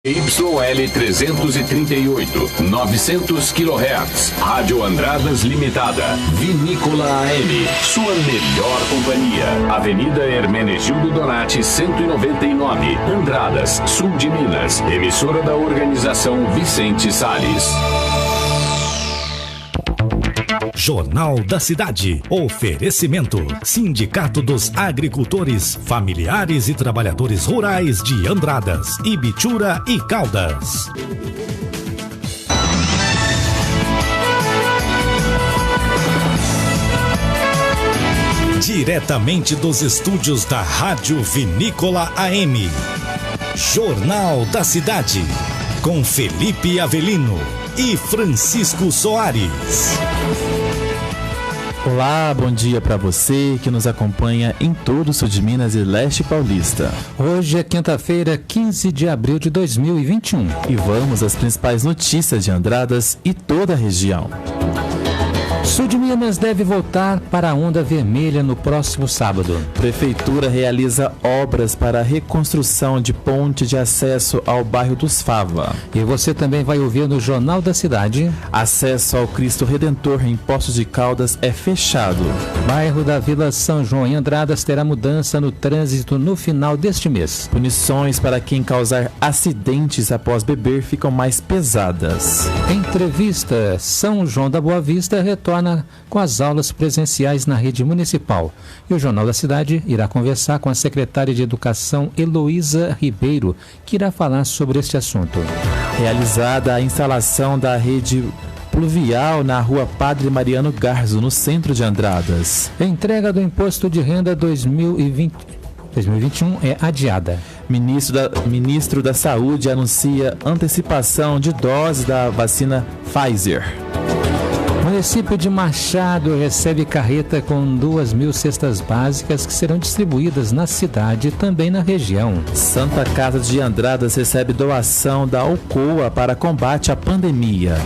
YL 338, 900 kHz, Rádio Andradas Limitada, Vinícola AM, sua melhor companhia, Avenida Hermenegildo Donati, 199, Andradas, sul de Minas, emissora da organização Vicente Salles. Jornal da Cidade. Oferecimento: Sindicato dos Agricultores, Familiares e Trabalhadores Rurais de Andradas, Ibitura e Caldas. Diretamente dos estúdios da Rádio Vinícola AM. Jornal da Cidade. Com Felipe Avelino e Francisco Soares. Olá, bom dia para você que nos acompanha em todo o sul de Minas e leste paulista. Hoje é quinta-feira, 15 de abril de 2021. E vamos às principais notícias de Andradas e toda a região. Sul de Minas deve voltar para a onda vermelha no próximo sábado. Prefeitura realiza obras para a reconstrução de ponte de acesso ao bairro dos Fava. E você também vai ouvir no Jornal da Cidade: acesso ao Cristo Redentor em Poços de Caldas é fechado. Bairro da Vila São João em Andradas terá mudança no trânsito no final deste mês. Punições para quem causar acidentes após beber ficam mais pesadas. Entrevista: São João da Boa Vista retorna com as aulas presenciais na rede municipal. E o Jornal da Cidade irá conversar com a secretária de Educação, Heloísa Ribeiro, que irá falar sobre este assunto. Realizada a instalação da rede pluvial na rua Padre Mariano Garzo, no centro de Andradas. A entrega do Imposto de Renda 2021 é adiada. Ministro da Saúde anuncia antecipação de doses da vacina Pfizer. O município de Machado recebe carreta com 2.000 cestas básicas que serão distribuídas na cidade e também na região. Santa Casa de Andradas recebe doação da Alcoa para combate à pandemia.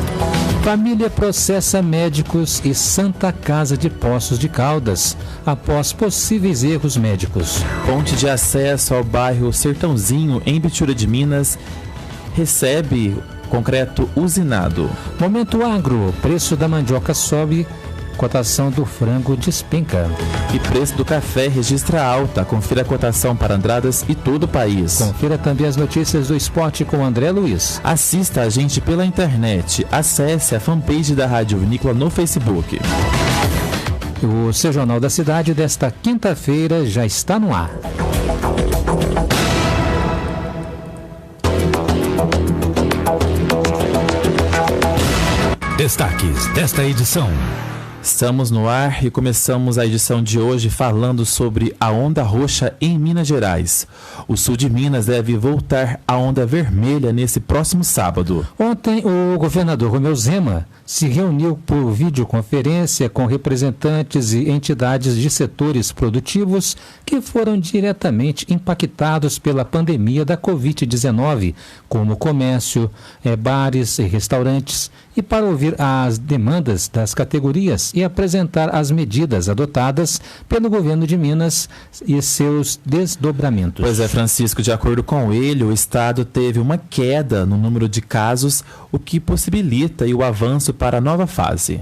Família processa médicos e Santa Casa de Poços de Caldas após possíveis erros médicos. Ponte de acesso ao bairro Sertãozinho, em Ibitura de Minas, recebe concreto usinado. Momento agro, preço da mandioca sobe, cotação do frango despenca. E preço do café registra alta. Confira a cotação para Andradas e todo o país. Confira também as notícias do esporte com André Luiz. Assista a gente pela internet. Acesse a fanpage da Rádio Vinícola no Facebook. O seu Jornal da Cidade desta quinta-feira já está no ar. Destaques desta edição. Estamos no ar e começamos a edição de hoje falando sobre a onda roxa em Minas Gerais. O sul de Minas deve voltar à onda vermelha nesse próximo sábado. Ontem, o governador Romeu Zema se reuniu por videoconferência com representantes e entidades de setores produtivos que foram diretamente impactados pela pandemia da Covid-19, como comércio, bares e restaurantes, e para ouvir as demandas das categorias e apresentar as medidas adotadas pelo governo de Minas e seus desdobramentos. Pois é, Francisco, de acordo com ele, o estado teve uma queda no número de casos, o que possibilita o avanço para a nova fase.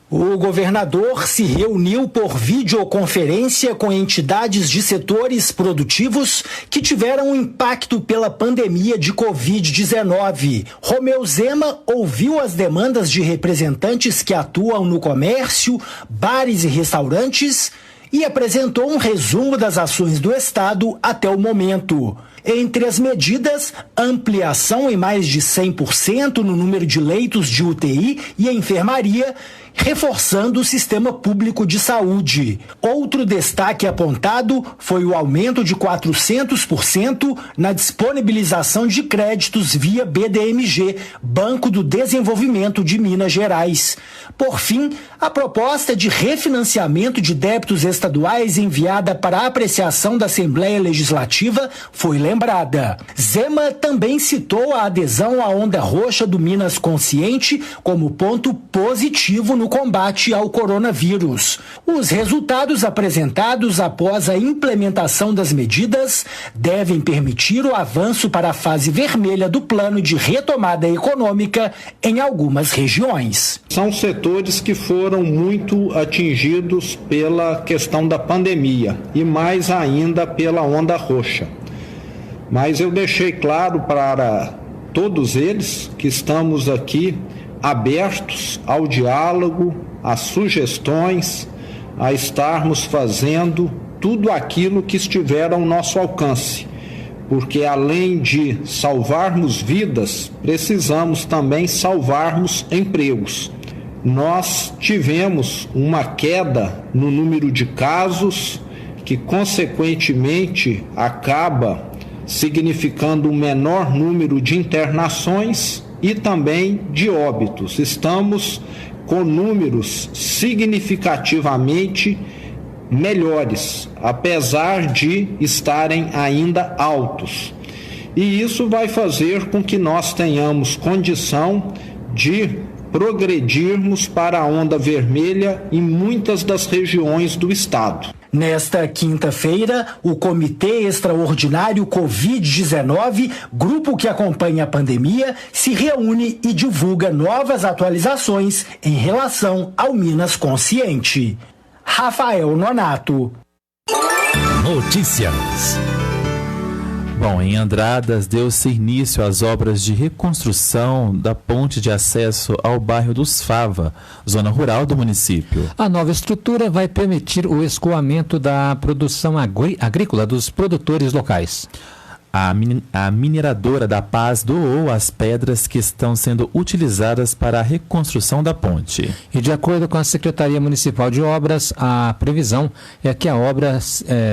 O governador se reuniu por videoconferência com entidades de setores produtivos que tiveram impacto pela pandemia de Covid-19. Romeu Zema ouviu as demandas de representantes que atuam no comércio, bares e restaurantes e apresentou um resumo das ações do Estado até o momento. Entre as medidas, ampliação em mais de 100% no número de leitos de UTI e enfermaria, reforçando o sistema público de saúde. Outro destaque apontado foi o aumento de 400% na disponibilização de créditos via BDMG, Banco do Desenvolvimento de Minas Gerais. Por fim, a proposta de refinanciamento de débitos estaduais enviada para apreciação da Assembleia Legislativa foi lembrada. Zema também citou a adesão à onda roxa do Minas Consciente como ponto positivo no no combate ao coronavírus. Os resultados apresentados após a implementação das medidas devem permitir o avanço para a fase vermelha do plano de retomada econômica em algumas regiões. São setores que foram muito atingidos pela questão da pandemia e mais ainda pela onda roxa. Mas eu deixei claro para todos eles que estamos aqui abertos ao diálogo, às sugestões, a estarmos fazendo tudo aquilo que estiver ao nosso alcance, porque além de salvarmos vidas, precisamos também salvarmos empregos. Nós tivemos uma queda no número de casos que, consequentemente, acaba significando um menor número de internações e também de óbitos. Estamos com números significativamente melhores, apesar de estarem ainda altos. E isso vai fazer com que nós tenhamos condição de progredirmos para a onda vermelha em muitas das regiões do estado. Nesta quinta-feira, o Comitê Extraordinário Covid-19, grupo que acompanha a pandemia, se reúne e divulga novas atualizações em relação ao Minas Consciente. Rafael Nonato. Notícias. Bom, em Andradas deu-se início às obras de reconstrução da ponte de acesso ao bairro dos Fava, zona rural do município. A nova estrutura vai permitir o escoamento da produção agrícola dos produtores locais. A mineradora da Paz doou as pedras que estão sendo utilizadas para a reconstrução da ponte. E de acordo com a Secretaria Municipal de Obras, a previsão é que a obra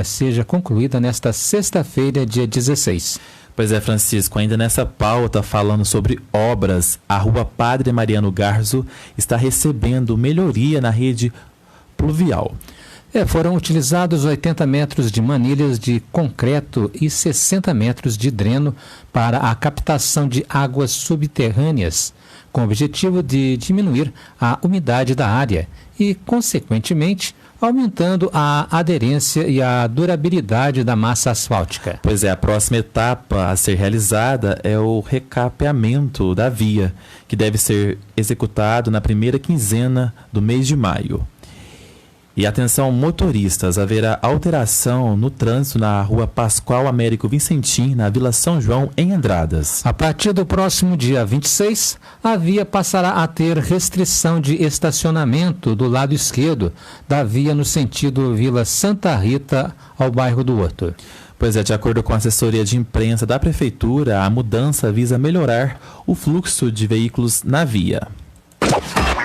seja concluída nesta sexta-feira, dia 16. Pois é, Francisco, ainda nessa pauta falando sobre obras, a Rua Padre Mariano Garzo está recebendo melhoria na rede pluvial. Foram utilizados 80 metros de manilhas de concreto e 60 metros de dreno para a captação de águas subterrâneas, com o objetivo de diminuir a umidade da área e, consequentemente, aumentando a aderência e a durabilidade da massa asfáltica. Pois é, a próxima etapa a ser realizada é o recapeamento da via, que deve ser executado na primeira quinzena do mês de maio. E atenção motoristas, haverá alteração no trânsito na Rua Pascoal Américo Vicentim, na Vila São João, em Andradas. A partir do próximo dia 26, a via passará a ter restrição de estacionamento do lado esquerdo da via no sentido Vila Santa Rita ao bairro do Horto. Pois é, de acordo com a assessoria de imprensa da Prefeitura, a mudança visa melhorar o fluxo de veículos na via.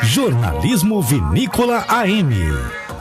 Jornalismo Vinícola AM.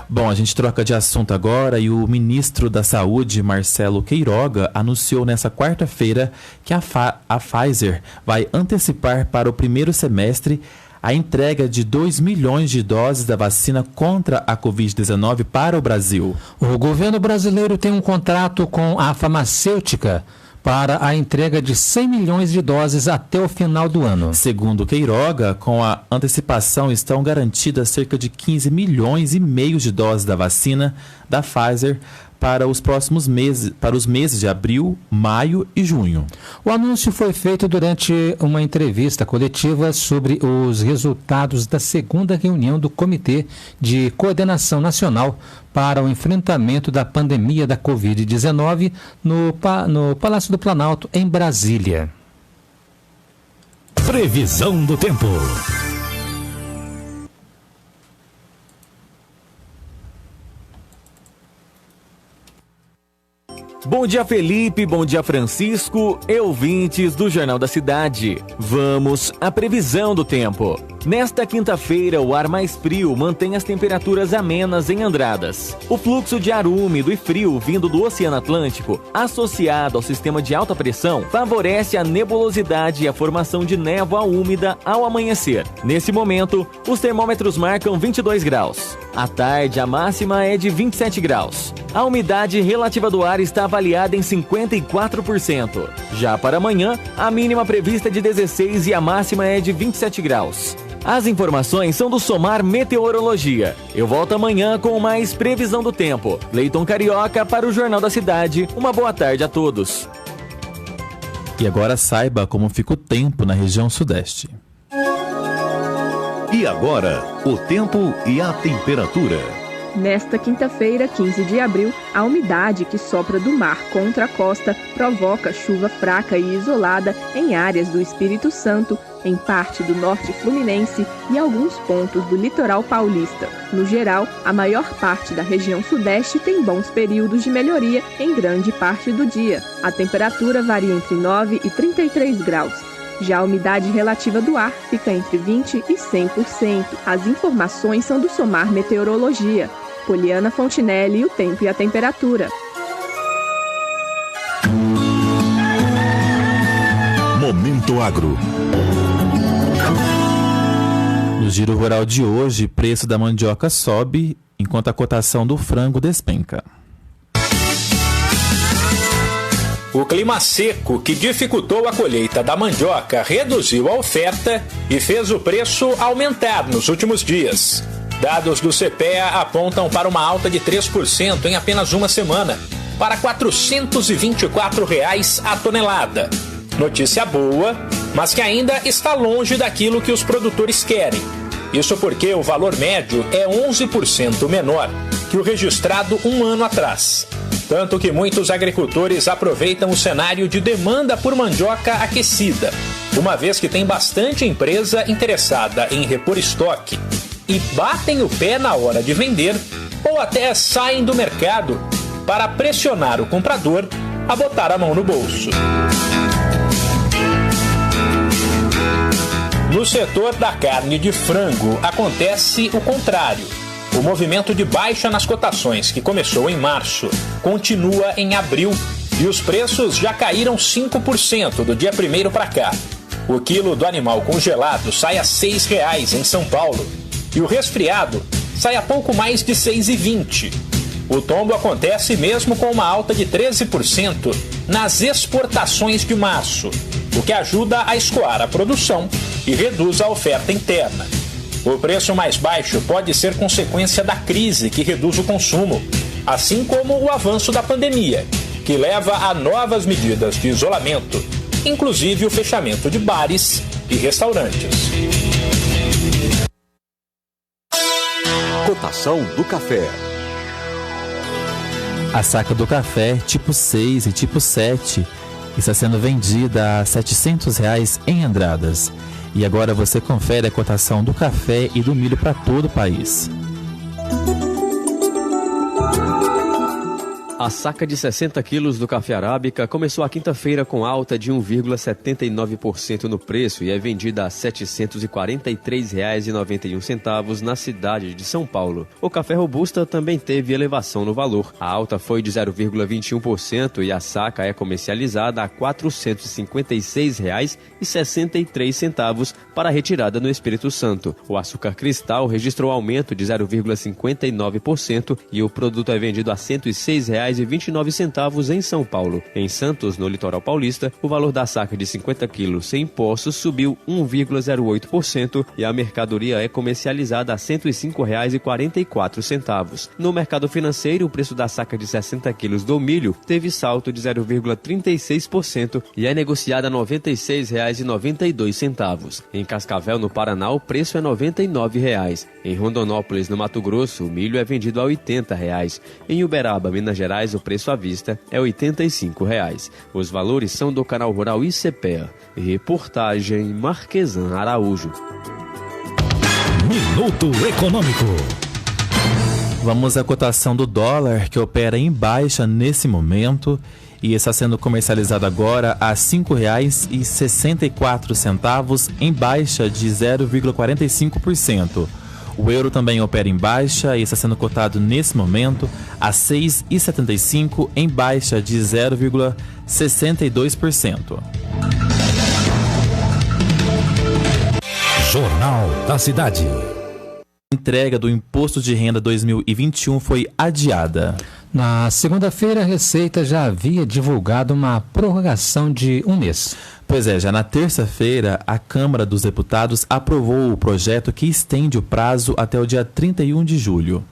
Bom, a gente troca de assunto agora e o ministro da Saúde, Marcelo Queiroga, anunciou nessa quarta-feira que a Pfizer vai antecipar para o primeiro semestre a entrega de 2 milhões de doses da vacina contra a Covid-19 para o Brasil. O governo brasileiro tem um contrato com a farmacêutica para a entrega de 100 milhões de doses até o final do ano. Segundo Queiroga, com a antecipação estão garantidas cerca de 15 milhões e meio de doses da vacina da Pfizer para os próximos meses, para os meses de abril, maio e junho. O anúncio foi feito durante uma entrevista coletiva sobre os resultados da segunda reunião do Comitê de Coordenação Nacional para o enfrentamento da pandemia da Covid-19 no Palácio do Planalto, em Brasília. Previsão do tempo. Bom dia, Felipe, bom dia, Francisco e ouvintes do Jornal da Cidade. Vamos à previsão do tempo. Nesta quinta-feira, o ar mais frio mantém as temperaturas amenas em Andradas. O fluxo de ar úmido e frio vindo do Oceano Atlântico, associado ao sistema de alta pressão, favorece a nebulosidade e a formação de névoa úmida ao amanhecer. Nesse momento, os termômetros marcam 22 graus. À tarde, a máxima é de 27 graus. A umidade relativa do ar está avaliada em 54%. Já para amanhã, a mínima prevista é de 16 e a máxima é de 27 graus. As informações são do Somar Meteorologia. Eu volto amanhã com mais previsão do tempo. Leiton Carioca para o Jornal da Cidade. Uma boa tarde a todos. E agora saiba como fica o tempo na região sudeste. E agora, o tempo e a temperatura. Nesta quinta-feira, 15 de abril, a umidade que sopra do mar contra a costa provoca chuva fraca e isolada em áreas do Espírito Santo, em parte do norte fluminense e alguns pontos do litoral paulista. No geral, a maior parte da região sudeste tem bons períodos de melhoria em grande parte do dia. A temperatura varia entre 9 e 33 graus. Já a umidade relativa do ar fica entre 20% e 100%. As informações são do Somar Meteorologia. Poliana Fontinelli, o tempo e a temperatura. Momento Agro. No Giro Rural de hoje, preço da mandioca sobe, enquanto a cotação do frango despenca. O clima seco que dificultou a colheita da mandioca reduziu a oferta e fez o preço aumentar nos últimos dias. Dados do CPEA apontam para uma alta de 3% em apenas uma semana, para R$ 424 a tonelada. Notícia boa, mas que ainda está longe daquilo que os produtores querem. Isso porque o valor médio é 11% menor que o registrado um ano atrás. Tanto que muitos agricultores aproveitam o cenário de demanda por mandioca aquecida, uma vez que tem bastante empresa interessada em repor estoque e batem o pé na hora de vender ou até saem do mercado para pressionar o comprador a botar a mão no bolso. No setor da carne de frango acontece o contrário. O movimento de baixa nas cotações, que começou em março, continua em abril e os preços já caíram 5% do dia 1º para cá. O quilo do animal congelado sai a R$ 6,00 em São Paulo e o resfriado sai a pouco mais de R$ 6,20. O tombo acontece mesmo com uma alta de 13% nas exportações de março, o que ajuda a escoar a produção e reduz a oferta interna. O preço mais baixo pode ser consequência da crise que reduz o consumo, assim como o avanço da pandemia, que leva a novas medidas de isolamento, inclusive o fechamento de bares e restaurantes. Cotação do café. A saca do café tipo 6 e tipo 7 está sendo vendida a R$ 700 em Andradas. E agora você confere a cotação do café e do milho para todo o país. A saca de 60 quilos do café arábica começou a quinta-feira com alta de 1,79% no preço e é vendida a R$ 743,91 na cidade de São Paulo. O café robusta também teve elevação no valor. A alta foi de 0,21% e a saca é comercializada a R$ 456,63 para retirada no Espírito Santo. O açúcar cristal registrou aumento de 0,59% e o produto é vendido a R$ 106,29 em São Paulo. Em Santos, no litoral paulista, o valor da saca de 50 quilos sem impostos subiu 1,08% e a mercadoria é comercializada a R$ 105,44. No mercado financeiro, o preço da saca de 60 quilos do milho teve salto de 0,36% e é negociada a R$ 96,92. Em Cascavel, no Paraná, o preço é R$ 99,00. Em Rondonópolis, no Mato Grosso, o milho é vendido a R$ 80,00. Em Uberaba, Minas Gerais, o preço à vista é R$ 85,00. Os valores são do Canal Rural ICPEA. Reportagem Marquesan Araújo. Minuto Econômico. Vamos à cotação do dólar, que opera em baixa nesse momento e está sendo comercializado agora a R$ 5,64, em baixa de 0,45%. O euro também opera em baixa e está sendo cotado nesse momento a R$ 6,75, em baixa de 0,62%. Jornal da Cidade. A entrega do Imposto de Renda 2021 foi adiada. Na segunda-feira, a Receita já havia divulgado uma prorrogação de um mês. Pois é, já na terça-feira, a Câmara dos Deputados aprovou o projeto que estende o prazo até o dia 31 de julho.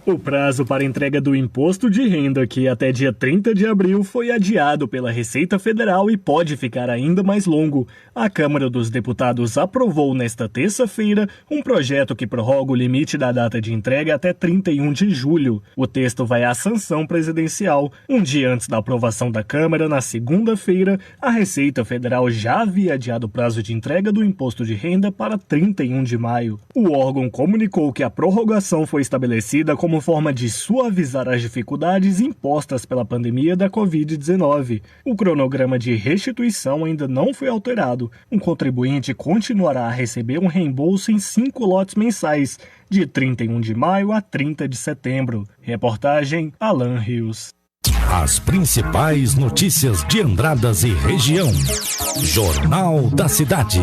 O prazo para entrega do imposto de renda, que até dia 30 de abril foi adiado pela Receita Federal e pode ficar ainda mais longo. A Câmara dos Deputados aprovou nesta terça-feira um projeto que prorroga o limite da data de entrega até 31 de julho. O texto vai à sanção presidencial. Um dia antes da aprovação da Câmara, na segunda-feira, a Receita Federal já havia adiado o prazo de entrega do imposto de renda para 31 de maio. O órgão comunicou que a prorrogação foi estabelecida como forma de suavizar as dificuldades impostas pela pandemia da Covid-19. O cronograma de restituição ainda não foi alterado. Um contribuinte continuará a receber um reembolso em 5 lotes mensais, de 31 de maio a 30 de setembro. Reportagem Alan Rios. As principais notícias de Andradas e região. Jornal da Cidade.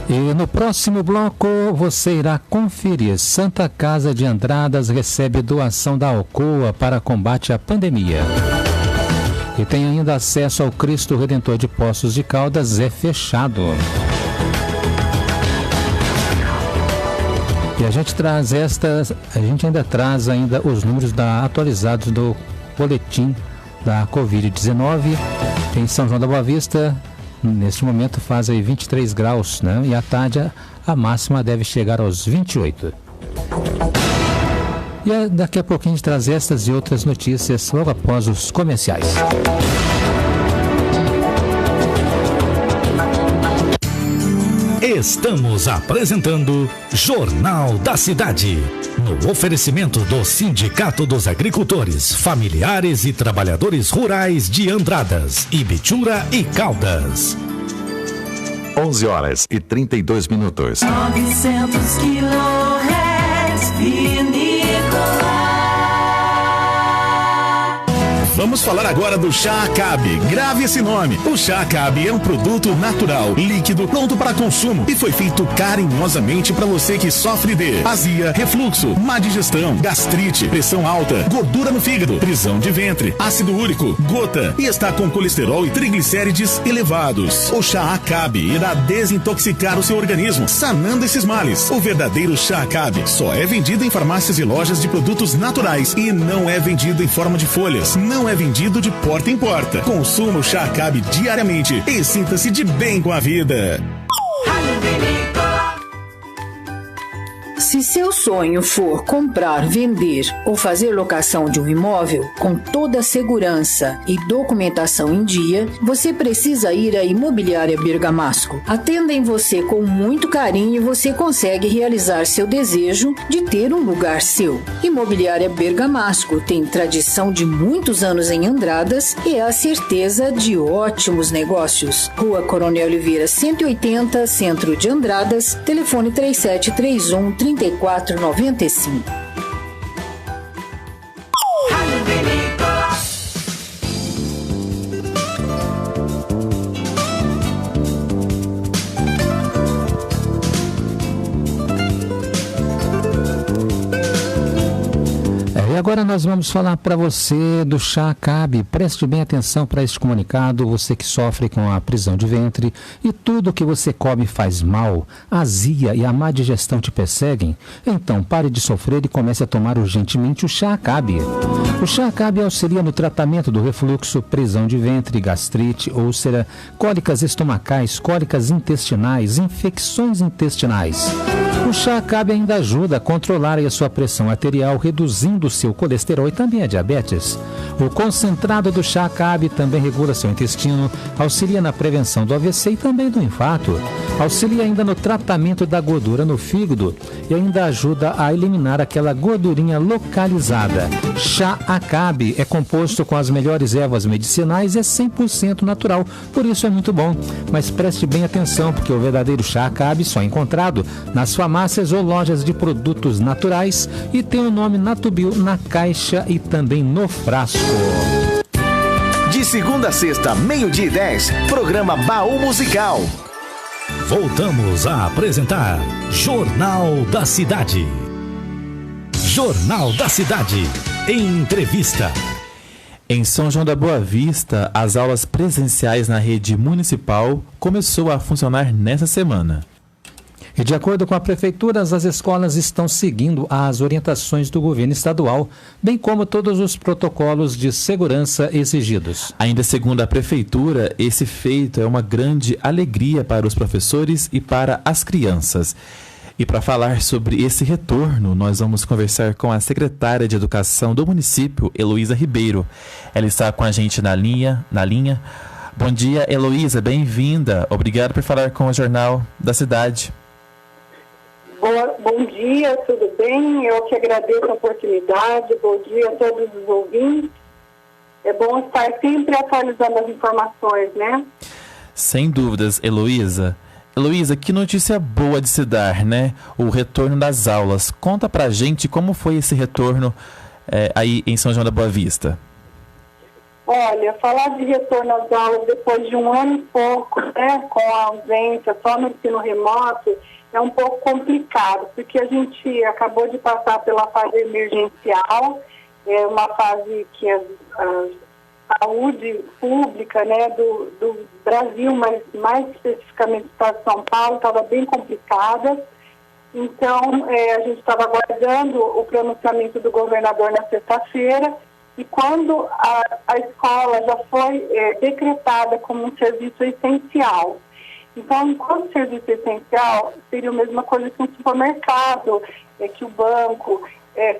E no próximo bloco você irá conferir. Santa Casa de Andradas recebe doação da Alcoa para combate à pandemia. E tem ainda acesso ao Cristo Redentor de Poços de Caldas é fechado. E a gente ainda traz os números atualizados do boletim da Covid-19 em São João da Boa Vista. Neste momento faz aí 23 graus, né? E à tarde a máxima deve chegar aos 28. E daqui a pouquinho a gente traz estas e outras notícias logo após os comerciais. Estamos apresentando Jornal da Cidade. No oferecimento do Sindicato dos Agricultores, Familiares e Trabalhadores Rurais de Andradas, Ibitura e Caldas. 11h32. 900 kHz, vinícola. Vamos falar agora do Chá Acabe. Grave esse nome. O Chá Acabe é um produto natural, líquido, pronto para consumo e foi feito carinhosamente para você que sofre de azia, refluxo, má digestão, gastrite, pressão alta, gordura no fígado, prisão de ventre, ácido úrico, gota e está com colesterol e triglicérides elevados. O Chá Acabe irá desintoxicar o seu organismo, sanando esses males. O verdadeiro Chá Acabe só é vendido em farmácias e lojas de produtos naturais e não é vendido em forma de folhas. Não é vendido de porta em porta. Consuma o Chá Acabe diariamente e sinta-se de bem com a vida. Se seu sonho for comprar, vender ou fazer locação de um imóvel com toda a segurança e documentação em dia, você precisa ir à Imobiliária Bergamasco. Atendem você com muito carinho e você consegue realizar seu desejo de ter um lugar seu. Imobiliária Bergamasco tem tradição de muitos anos em Andradas e é a certeza de ótimos negócios. Rua Coronel Oliveira 180, Centro de Andradas, telefone 3731-3495. E agora nós vamos falar para você do Chá Acabe. Preste bem atenção para este comunicado, você que sofre com a prisão de ventre e tudo que você come faz mal, azia e a má digestão te perseguem. Então pare de sofrer e comece a tomar urgentemente o Chá Acabe. O Chá Acabe auxilia no tratamento do refluxo, prisão de ventre, gastrite, úlcera, cólicas estomacais, cólicas intestinais, infecções intestinais. O chá Acabe ainda ajuda a controlar a sua pressão arterial, reduzindo o seu colesterol e também a diabetes. O concentrado do chá Acabe também regula seu intestino, auxilia na prevenção do AVC e também do infarto. Auxilia ainda no tratamento da gordura no fígado e ainda ajuda a eliminar aquela gordurinha localizada. Chá Acabe é composto com as melhores ervas medicinais e é 100% natural, por isso é muito bom. Mas preste bem atenção, porque o verdadeiro chá Acabe só é encontrado nas farmácias ou lojas de produtos naturais e tem o nome Natubio na caixa e também no frasco. De segunda a sexta, 12:10, programa Baú Musical. Voltamos a apresentar Jornal da Cidade. Jornal da Cidade. Entrevista. Em São João da Boa Vista, as aulas presenciais na rede municipal começou a funcionar nessa semana. E de acordo com a Prefeitura, as escolas estão seguindo as orientações do governo estadual, bem como todos os protocolos de segurança exigidos. Ainda segundo a Prefeitura, esse feito é uma grande alegria para os professores e para as crianças. E para falar sobre esse retorno, nós vamos conversar com a secretária de Educação do município, Heloísa Ribeiro. Ela está com a gente na linha. Bom dia, Heloísa, bem-vinda. Obrigado por falar com o Jornal da Cidade. Bom dia, tudo bem? Eu que agradeço a oportunidade. Bom dia a todos os ouvintes. É bom estar sempre atualizando as informações, né? Sem dúvidas, Heloísa. Heloísa, que notícia boa de se dar, né? O retorno das aulas. Conta pra gente como foi esse retorno aí em São João da Boa Vista. Olha, falar de retorno às aulas depois de um ano e pouco, né, com a ausência só no ensino remoto, é um pouco complicado, porque a gente acabou de passar pela fase emergencial, é uma fase que a saúde pública, né, do Brasil, mas mais especificamente do estado de São Paulo, estava bem complicada. Então, a gente estava aguardando o pronunciamento do governador na sexta-feira, e quando a escola já foi decretada como um serviço essencial. Então, enquanto serviço essencial, seria a mesma coisa que um supermercado, que o banco,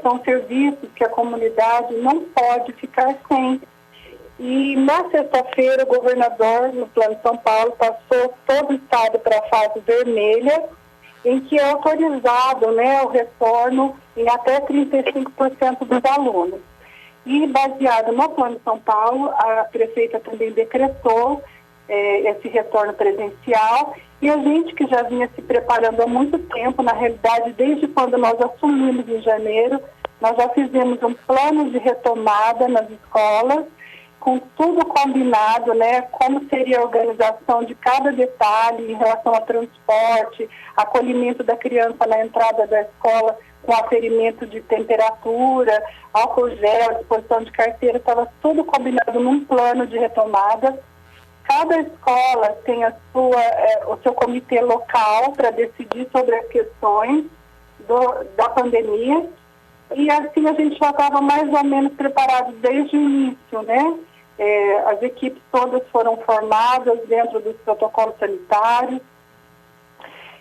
são serviços que a comunidade não pode ficar sem. E na sexta-feira, o governador, no Plano de São Paulo, passou todo o estado para a fase vermelha, em que é autorizado, né, o retorno em até 35% dos alunos. E baseado no Plano de São Paulo, a prefeita também decretou esse retorno presencial, e a gente que já vinha se preparando há muito tempo, na realidade, desde quando nós assumimos em janeiro, nós já fizemos um plano de retomada nas escolas, com tudo combinado, né, como seria a organização de cada detalhe em relação ao transporte, acolhimento da criança na entrada da escola, com aferimento de temperatura, álcool gel, disposição de carteira, estava tudo combinado num plano de retomada. Cada escola tem o seu comitê local para decidir sobre as questões da pandemia, e assim a gente já estava mais ou menos preparado desde o início, né? As equipes todas foram formadas dentro dos protocolos sanitários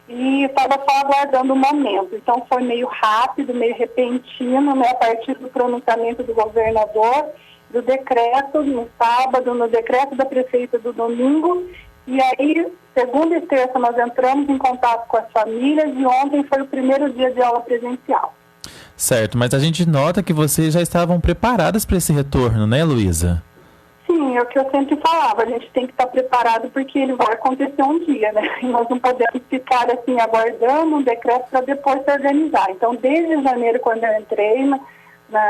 e estava só aguardando o momento. Então foi meio rápido, meio repentino, né? A partir do pronunciamento do governador, do decreto no sábado, no decreto da prefeita do domingo, e aí, segunda e terça, nós entramos em contato com as famílias e ontem foi o primeiro dia de aula presencial. Certo, mas a gente nota que vocês já estavam preparadas para esse retorno, né, Heloísa? Sim, é o que eu sempre falava, a gente tem que estar preparado porque ele vai acontecer um dia, né? E nós não podemos ficar assim aguardando um decreto para depois se organizar. Então, desde janeiro, quando eu entrei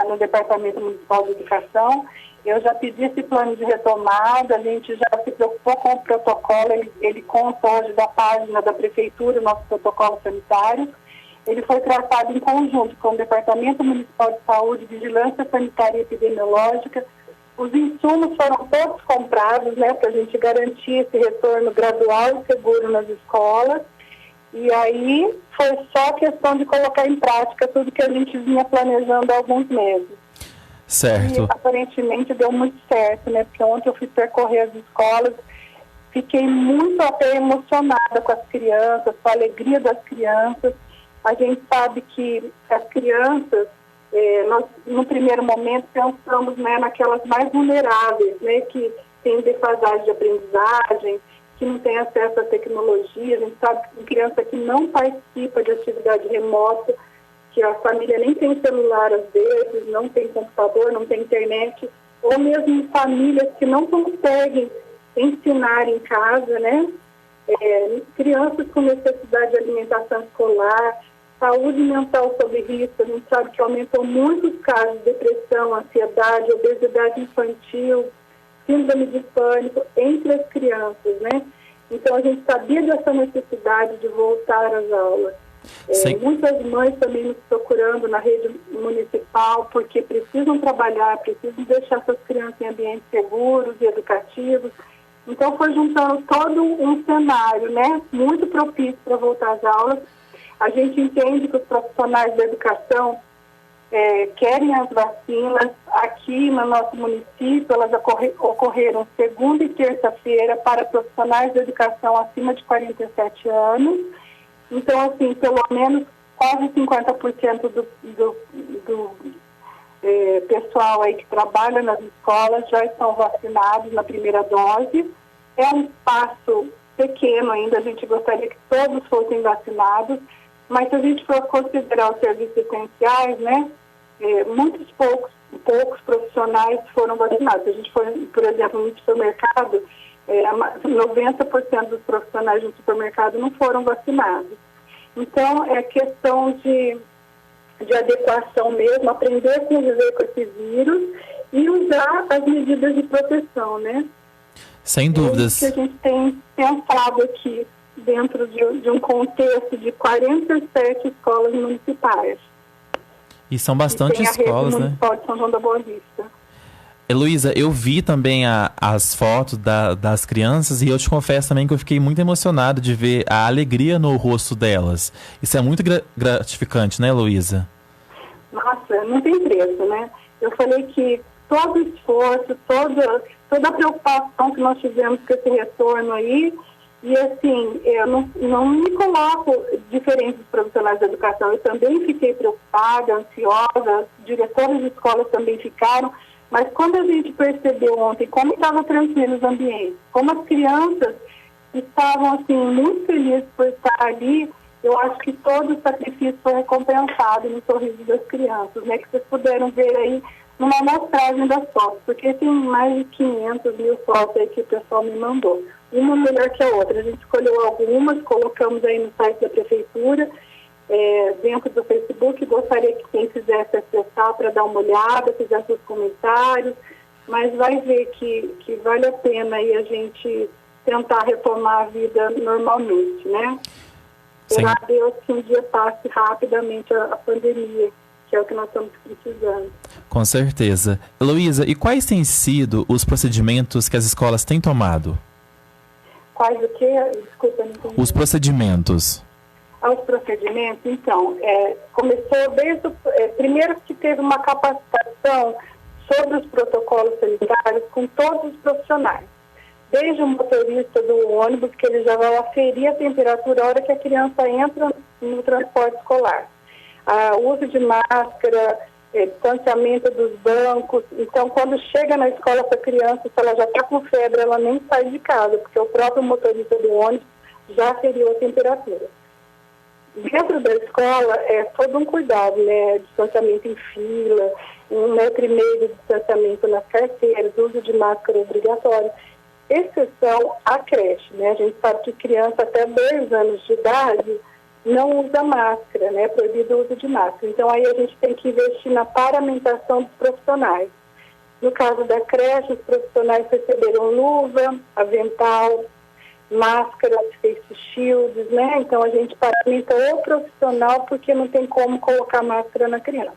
no Departamento Municipal de Educação, eu já pedi esse plano de retomada, a gente já se preocupou com o protocolo, ele consta hoje da página da Prefeitura, o nosso protocolo sanitário. Ele foi traçado em conjunto com o Departamento Municipal de Saúde, Vigilância Sanitária e Epidemiológica. Os insumos foram todos comprados, né, para a gente garantir esse retorno gradual e seguro nas escolas. E aí foi só questão de colocar em prática tudo que a gente vinha planejando há alguns meses. Certo. E aparentemente deu muito certo, né, porque ontem eu fui percorrer as escolas, fiquei muito até emocionada com as crianças, com a alegria das crianças, A gente sabe que as crianças, nós, no primeiro momento, pensamos, né, naquelas mais vulneráveis, né, que têm defasagem de aprendizagem, que não têm acesso à tecnologia. A gente sabe que criança que não participa de atividade remota, que a família nem tem celular às vezes, não tem computador, não tem internet, ou mesmo famílias que não conseguem ensinar em casa, né? Crianças com necessidade de alimentação escolar, saúde mental sob risco. A gente sabe que aumentou muito os casos de depressão, ansiedade, obesidade infantil, síndrome de pânico entre as crianças, né? Então a gente sabia dessa necessidade de voltar às aulas. Muitas mães também nos procurando na rede municipal porque precisam trabalhar, precisam deixar suas crianças em ambientes seguros e educativos. Então foi juntando todo um cenário, né, muito propício para voltar às aulas. A gente entende que os profissionais da educação querem as vacinas. Aqui no nosso município, elas ocorreram segunda e terça-feira para profissionais da educação acima de 47 anos. Então, assim, pelo menos quase 50% do pessoal aí que trabalha nas escolas já estão vacinados na primeira dose. É um passo pequeno ainda, a gente gostaria que todos fossem vacinados, mas se a gente for considerar os serviços essenciais, né, muitos poucos profissionais foram vacinados. Se a gente for, por exemplo, no supermercado, 90% dos profissionais do supermercado não foram vacinados. Então, é questão de adequação mesmo, aprender a conviver com esse vírus e usar as medidas de proteção, né? Sem dúvidas. É isso que a gente tem pensado aqui, dentro de um contexto de 47 escolas municipais. E são bastante escolas, né? Municipal de São João da Boa Vista. Heloísa, eu vi também as fotos das crianças e eu te confesso também que eu fiquei muito emocionado de ver a alegria no rosto delas. Isso é muito gratificante, né, Heloísa? Nossa, não tem preço, né? Eu falei que todo o esforço, toda a preocupação que nós tivemos com esse retorno aí, e assim, eu não me coloco diferente dos profissionais da educação. Eu também fiquei preocupada, ansiosa, os diretores de escolas também ficaram. Mas quando a gente percebeu ontem como estava tranquilo os ambientes, como as crianças estavam assim, muito felizes por estar ali, eu acho que todo o sacrifício foi recompensado no sorriso das crianças, né? Que vocês puderam ver aí numa amostragem das fotos, porque tem mais de 500 mil fotos aí que o pessoal me mandou. Uma melhor que a outra. A gente escolheu algumas, colocamos aí no site da prefeitura, dentro do Facebook. Gostaria que quem quisesse acessar para dar uma olhada, fizesse os comentários, mas vai ver que vale a pena aí a gente tentar retomar a vida normalmente, né? Esperar a Deus que um dia passe rapidamente a pandemia, que é o que nós estamos precisando. Com certeza. Heloísa, e quais têm sido os procedimentos que as escolas têm tomado? Quais o quê? Desculpa, não entendi. Os procedimentos. Os procedimentos, então, começou desde primeiro que teve uma capacitação sobre os protocolos sanitários com todos os profissionais. Desde o motorista do ônibus, que ele já vai aferir a temperatura a hora que a criança entra no transporte escolar. O uso de máscara, distanciamento dos bancos. Então, quando chega na escola essa criança, se ela já está com febre, ela nem sai de casa, porque o próprio motorista do ônibus já aferiu a temperatura. Dentro da escola é todo um cuidado, né? Distanciamento em fila, 1,5 metro de distanciamento nas carteiras, uso de máscara obrigatório. Exceção a creche, né? A gente sabe que criança até 2 anos de idade não usa máscara, né? É proibido o uso de máscara. Então aí a gente tem que investir na paramentação dos profissionais. No caso da creche, os profissionais receberam luva, avental, máscaras, face shields, né? Então a gente paramenta o profissional porque não tem como colocar máscara na criança.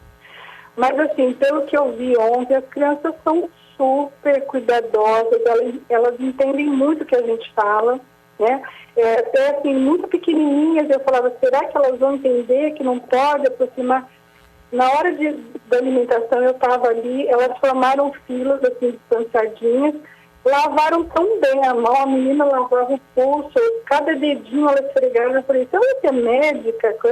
Mas assim, pelo que eu vi ontem, as crianças são super cuidadosas, elas entendem muito o que a gente fala, né? Até assim, muito pequenininhas, eu falava, será que elas vão entender que não pode aproximar? Na hora da alimentação eu estava ali, elas formaram filas assim, distanciadinhas, lavaram tão bem a mão, a menina lavava o pulso, cada dedinho ela esfregava. Eu falei, então você é médica com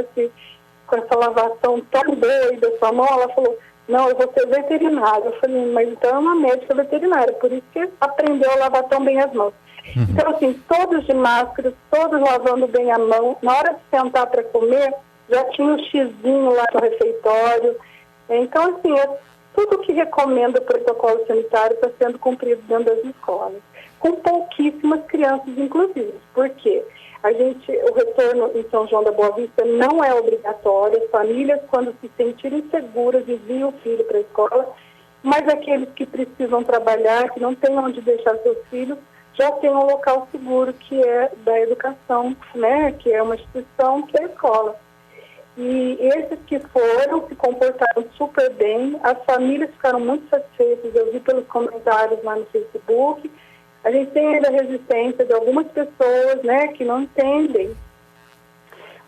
com essa lavação tão boa da sua mão? Ela falou, não, eu vou ser veterinária. Eu falei, mas então é uma médica veterinária, por isso que aprendeu a lavar tão bem as mãos. Então, assim, todos de máscara, todos lavando bem a mão. Na hora de sentar para comer, já tinha um xizinho lá no refeitório. Então, assim, tudo que recomenda o protocolo sanitário está sendo cumprido dentro das escolas, com pouquíssimas crianças, inclusive. Por quê? O retorno em São João da Boa Vista não é obrigatório. As famílias, quando se sentirem seguras, enviam o filho para a escola, mas aqueles que precisam trabalhar, que não têm onde deixar seus filhos, já tem um local seguro, que é da educação, né? Que é uma instituição, que é a escola. E esses que foram se comportaram super bem, as famílias ficaram muito satisfeitas, eu vi pelos comentários lá no Facebook. A gente tem ainda resistência de algumas pessoas, né, que não entendem,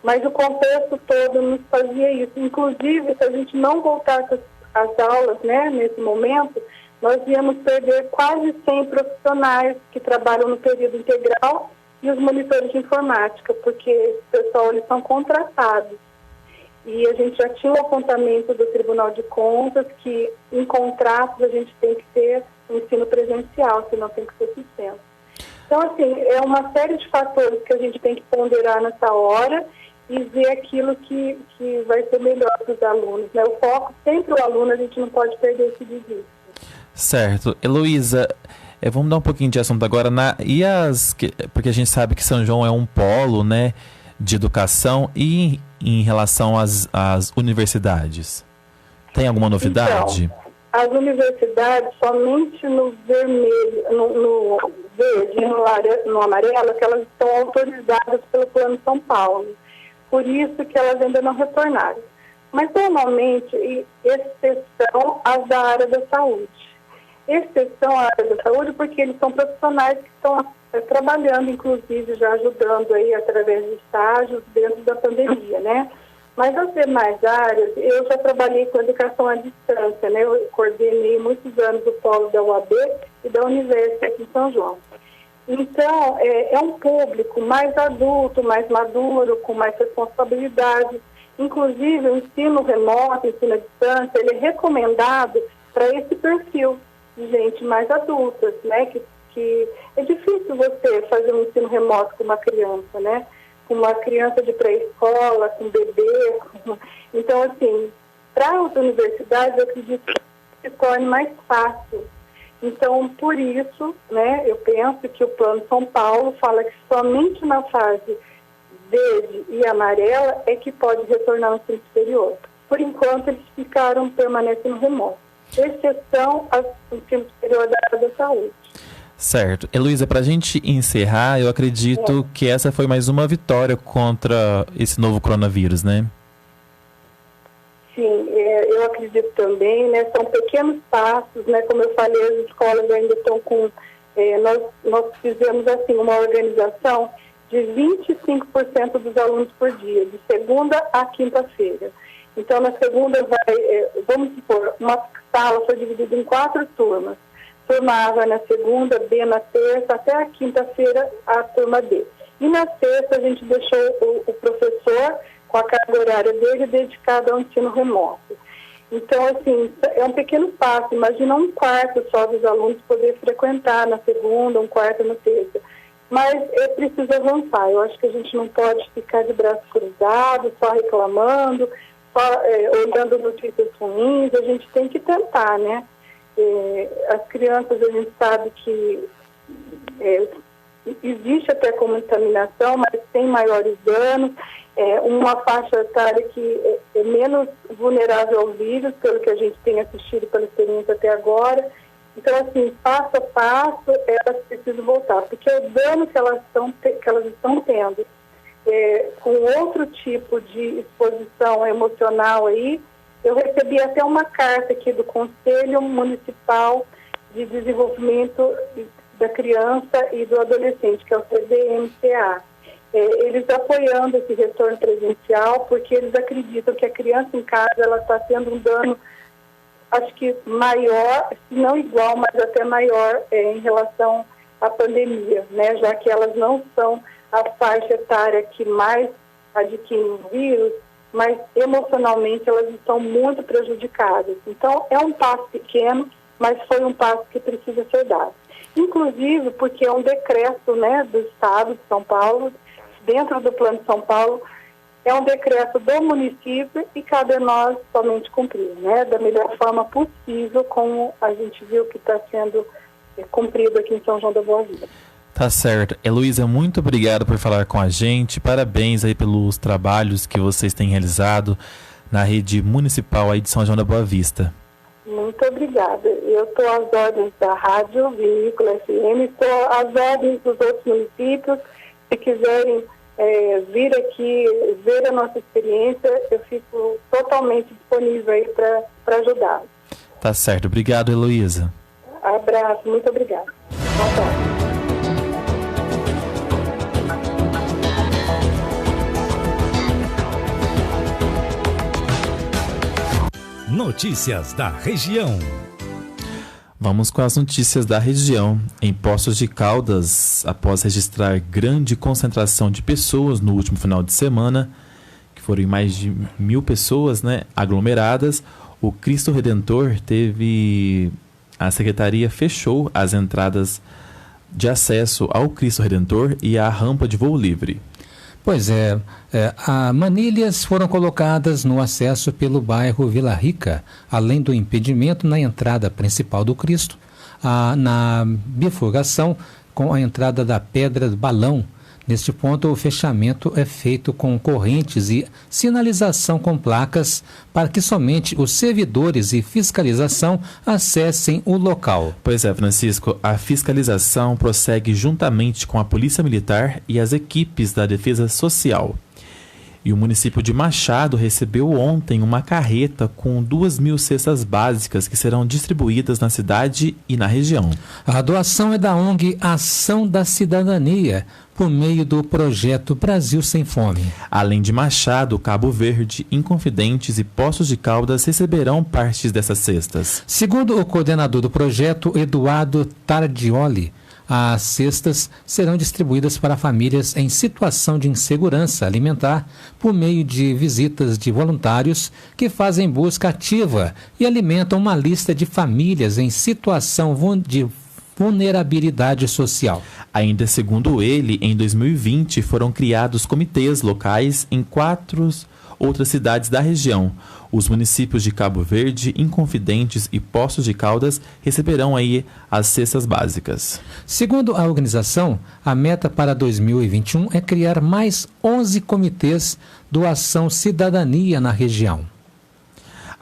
mas o contexto todo nos fazia isso. Inclusive, se a gente não voltasse às aulas, né, nesse momento, nós íamos perder quase 100 profissionais que trabalham no período integral e os monitores de informática, porque esse pessoal, eles são contratados. E a gente já tinha o apontamento do Tribunal de Contas que em contratos a gente tem que ter ensino presencial, senão tem que ser suspenso. Então, assim, é uma série de fatores que a gente tem que ponderar nessa hora e ver aquilo que vai ser melhor para os alunos, né? O foco sempre o aluno, a gente não pode perder esse de vista. Certo. Heloísa, vamos mudar um pouquinho de assunto agora. Porque a gente sabe que São João é um polo, né, de educação, e em relação às universidades? Tem alguma novidade? Então, as universidades, somente no vermelho, no verde e no amarelo, que elas estão autorizadas pelo Plano São Paulo. Por isso que elas ainda não retornaram. Mas, normalmente, exceção as da área da saúde. Exceção à área da saúde porque eles são profissionais que estão trabalhando, inclusive, já ajudando aí através de estágios dentro da pandemia, né? Mas as demais áreas, eu já trabalhei com educação à distância, né? Eu coordenei muitos anos o polo da UAB e da Universidade aqui em São João. Então, é um público mais adulto, mais maduro, com mais responsabilidade. Inclusive, o ensino remoto, o ensino à distância, ele é recomendado para esse perfil de gente mais adulta, né? Que é difícil você fazer um ensino remoto com uma criança, né? Com uma criança de pré-escola, com bebê. Então, assim, para as universidades, eu acredito que se torne mais fácil. Então, por isso, né, eu penso que o Plano São Paulo fala que somente na fase verde e amarela é que pode retornar ao ensino superior. Por enquanto, eles permanecem no remoto. Exceção ao ensino superior da área da saúde. Certo. Heloísa, para a gente encerrar, eu acredito que essa foi mais uma vitória contra esse novo coronavírus, né? Sim, eu acredito também, né? São pequenos passos, né? Como eu falei, as escolas ainda estão com... nós fizemos, assim, uma organização de 25% dos alunos por dia, de segunda a quinta-feira. Então, na segunda vamos supor, uma sala foi dividida em 4 turmas. Turma A vai na segunda, B na terça, até a quinta-feira a turma B. E na sexta a gente deixou o professor com a carga horária dele dedicada ao ensino remoto. Então, assim, é um pequeno passo. Imagina um quarto só dos alunos poder frequentar na segunda, um quarto na terça. Mas é preciso avançar. Eu acho que a gente não pode ficar de braços cruzados, só reclamando, só olhando notícias ruins. A gente tem que tentar, né? As crianças, a gente sabe que existe até contaminação, mas tem maiores danos. Uma faixa etária que é menos vulnerável ao vírus, pelo que a gente tem assistido pela experiência até agora. Então, assim, passo a passo, elas precisam voltar, porque o dano que elas estão tendo com outro tipo de exposição emocional aí. Eu recebi até uma carta aqui do Conselho Municipal de Desenvolvimento da Criança e do Adolescente, que é o CDMCA. Eles apoiando esse retorno presencial, porque eles acreditam que a criança em casa ela está tendo um dano, acho que maior, se não igual, mas até maior em relação à pandemia, né? Já que elas não são a faixa etária que mais adquire o vírus. mas emocionalmente elas estão muito prejudicadas. Então, é um passo pequeno, mas foi um passo que precisa ser dado. Inclusive porque é um decreto, né, do Estado de São Paulo, dentro do Plano de São Paulo, é um decreto do município e cabe a nós somente cumprir, né, da melhor forma possível, como a gente viu que está sendo cumprido aqui em São João da Boa Vista. Tá certo. Heloísa, muito obrigado por falar com a gente. Parabéns aí pelos trabalhos que vocês têm realizado na rede municipal aí de São João da Boa Vista. Muito obrigada. Eu estou às ordens da Rádio Vinícola FM, estou às ordens dos outros municípios. Se quiserem vir aqui, ver a nossa experiência, eu fico totalmente disponível aí para ajudar. Tá certo. Obrigado, Heloísa. Abraço, muito obrigada. Boa tarde. Notícias da região. Vamos com as notícias da região. Em Poços de Caldas, após registrar grande concentração de pessoas no último final de semana, que foram mais de 1.000 pessoas, né, aglomeradas, o Cristo Redentor a Secretaria fechou as entradas de acesso ao Cristo Redentor e à rampa de voo livre. Pois é, manilhas foram colocadas no acesso pelo bairro Vila Rica, além do impedimento na entrada principal do Cristo, na bifurcação com a entrada da Pedra do Balão. Neste ponto, o fechamento é feito com correntes e sinalização com placas para que somente os servidores e fiscalização acessem o local. Pois é, Francisco, a fiscalização prossegue juntamente com a Polícia Militar e as equipes da Defesa Social. E o município de Machado recebeu ontem uma carreta com 2.000 cestas básicas que serão distribuídas na cidade e na região. A doação é da ONG Ação da Cidadania, por meio do projeto Brasil Sem Fome. Além de Machado, Cabo Verde, Inconfidentes e Poços de Caldas receberão partes dessas cestas. Segundo o coordenador do projeto, Eduardo Tardioli, as cestas serão distribuídas para famílias em situação de insegurança alimentar por meio de visitas de voluntários que fazem busca ativa e alimentam uma lista de famílias em situação de vulnerabilidade social. Ainda segundo ele, em 2020 foram criados comitês locais em 4 outras cidades da região. Os municípios de Cabo Verde, Inconfidentes e Poços de Caldas receberão aí as cestas básicas. Segundo a organização, a meta para 2021 é criar mais 11 comitês do Ação Cidadania na região.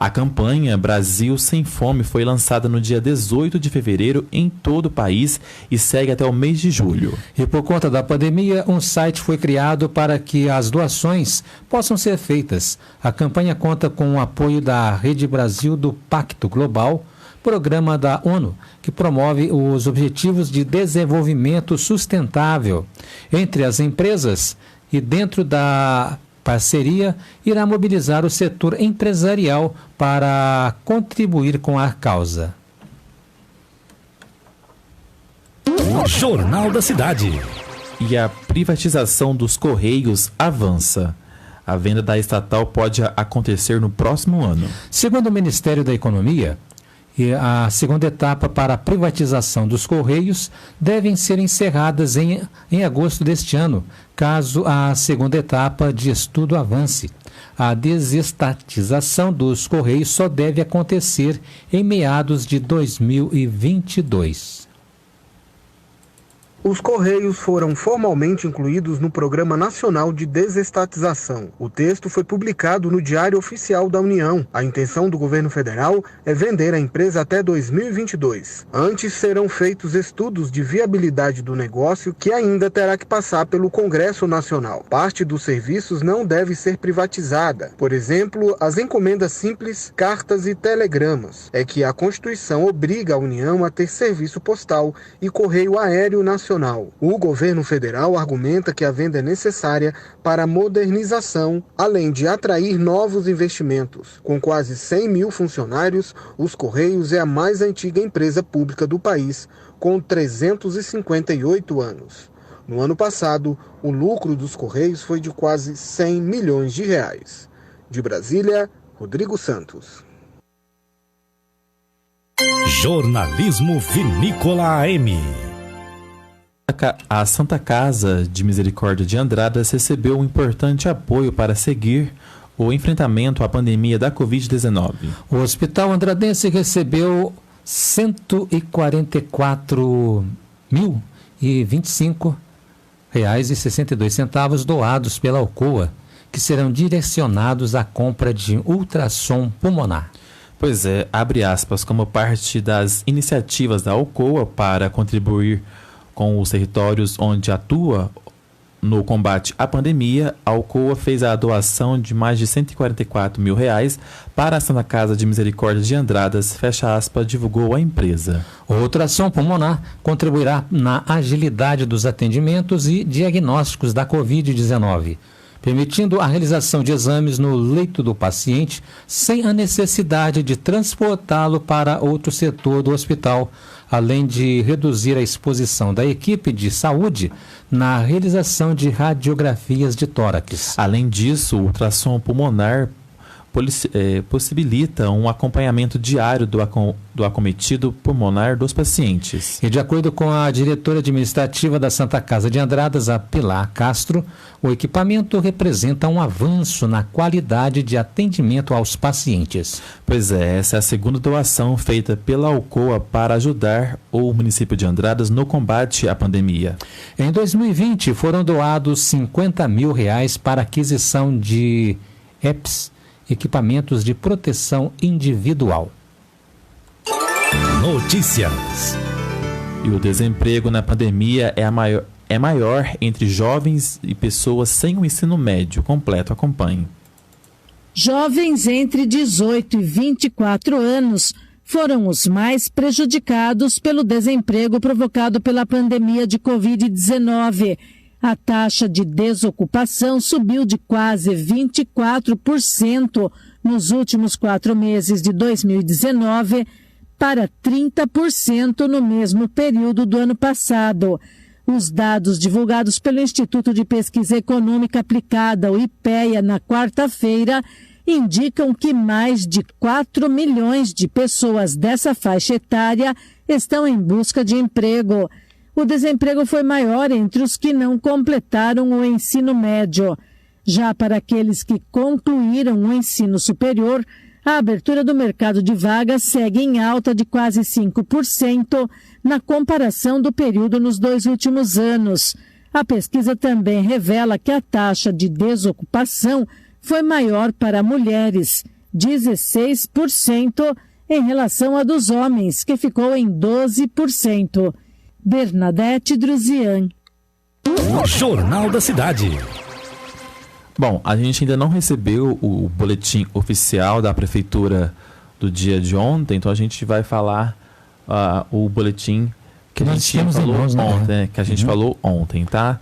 A campanha Brasil Sem Fome foi lançada no dia 18 de fevereiro em todo o país e segue até o mês de julho. E por conta da pandemia, um site foi criado para que as doações possam ser feitas. A campanha conta com o apoio da Rede Brasil do Pacto Global, programa da ONU, que promove os Objetivos de Desenvolvimento Sustentável. Entre as empresas e dentro da parceria, irá mobilizar o setor empresarial para contribuir com a causa. Jornal da Cidade. E a privatização dos Correios avança. A venda da estatal pode acontecer no próximo ano. Segundo o Ministério da Economia, a segunda etapa para a privatização dos Correios devem ser encerradas em agosto deste ano, caso a segunda etapa de estudo avance. A desestatização dos Correios só deve acontecer em meados de 2022. Os Correios foram formalmente incluídos no Programa Nacional de Desestatização. O texto foi publicado no Diário Oficial da União. A intenção do governo federal é vender a empresa até 2022. Antes serão feitos estudos de viabilidade do negócio, que ainda terá que passar pelo Congresso Nacional. Parte dos serviços não deve ser privatizada. Por exemplo, as encomendas simples, cartas e telegramas. É que a Constituição obriga a União a ter serviço postal e correio aéreo nacional. O governo federal argumenta que a venda é necessária para a modernização, além de atrair novos investimentos. Com quase 100 mil funcionários, os Correios é a mais antiga empresa pública do país, com 358 anos. No ano passado, o lucro dos Correios foi de quase 100 milhões de reais. De Brasília, Rodrigo Santos. Jornalismo Vinícola AM. A Santa Casa de Misericórdia de Andradas recebeu um importante apoio para seguir o enfrentamento à pandemia da Covid-19. O Hospital Andradense recebeu R$ 144.025,62 doados pela Alcoa, que serão direcionados à compra de ultrassom pulmonar. Pois é, abre aspas, como parte das iniciativas da Alcoa para contribuir com os territórios onde atua no combate à pandemia, a Alcoa fez a doação de mais de R$ 144 mil para a Santa Casa de Misericórdia de Andradas, fecha aspas, divulgou a empresa. O ultrassom pulmonar contribuirá na agilidade dos atendimentos e diagnósticos da Covid-19, permitindo a realização de exames no leito do paciente sem a necessidade de transportá-lo para outro setor do hospital, além de reduzir a exposição da equipe de saúde na realização de radiografias de tórax. Além disso, o ultrassom pulmonar possibilita um acompanhamento diário do acometido pulmonar dos pacientes. E de acordo com a diretora administrativa da Santa Casa de Andradas, a Pilar Castro, o equipamento representa um avanço na qualidade de atendimento aos pacientes. Pois é, essa é a segunda doação feita pela Alcoa para ajudar o município de Andradas no combate à pandemia. Em 2020, foram doados R$ 50 mil para aquisição de EPS, equipamentos de proteção individual. Notícias. E o desemprego na pandemia é maior entre jovens e pessoas sem o ensino médio completo. Acompanhe. Jovens entre 18 e 24 anos foram os mais prejudicados pelo desemprego provocado pela pandemia de Covid-19. A taxa de desocupação subiu de quase 24% nos últimos 4 meses de 2019 para 30% no mesmo período do ano passado. Os dados divulgados pelo Instituto de Pesquisa Econômica Aplicada, o IPEA, na quarta-feira, indicam que mais de 4 milhões de pessoas dessa faixa etária estão em busca de emprego. O desemprego foi maior entre os que não completaram o ensino médio. Já para aqueles que concluíram o ensino superior, a abertura do mercado de vagas segue em alta de quase 5% na comparação do período nos 2 últimos anos. A pesquisa também revela que a taxa de desocupação foi maior para mulheres, 16%, em relação à dos homens, que ficou em 12%. Bernadette Druzian. Jornal da Cidade. Bom, a gente ainda não recebeu o boletim oficial da Prefeitura do dia de ontem, então a gente vai falar o boletim que a gente falou ontem, que a gente falou ontem, tá?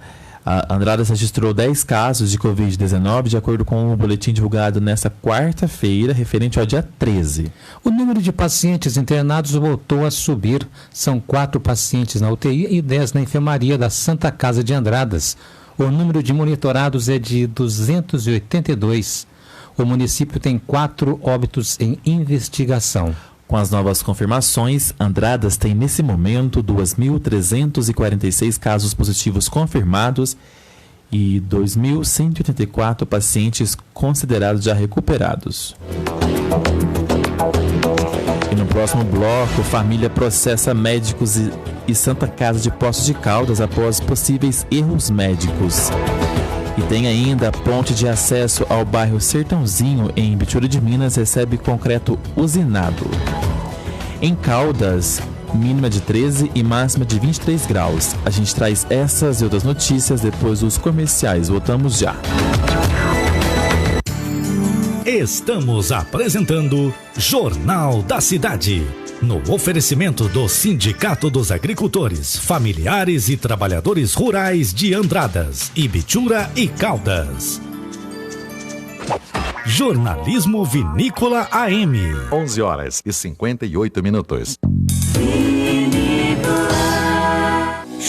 A Andradas registrou 10 casos de Covid-19, de acordo com o boletim divulgado nesta quarta-feira, referente ao dia 13. O número de pacientes internados voltou a subir. São 4 pacientes na UTI e 10 na enfermaria da Santa Casa de Andradas. O número de monitorados é de 282. O município tem 4 óbitos em investigação. Com as novas confirmações, Andradas tem nesse momento 2.346 casos positivos confirmados e 2.184 pacientes considerados já recuperados. E no próximo bloco, família processa médicos e Santa Casa de Poços de Caldas após possíveis erros médicos. E tem ainda a ponte de acesso ao bairro Sertãozinho, em Bitura de Minas, recebe concreto usinado. Em Caldas, mínima de 13 e máxima de 23 graus. A gente traz essas e outras notícias depois dos comerciais. Voltamos já. Estamos apresentando Jornal da Cidade. No oferecimento do Sindicato dos Agricultores, Familiares e Trabalhadores Rurais de Andradas, Ibitura e Caldas. Jornalismo Vinícola AM. 11h58.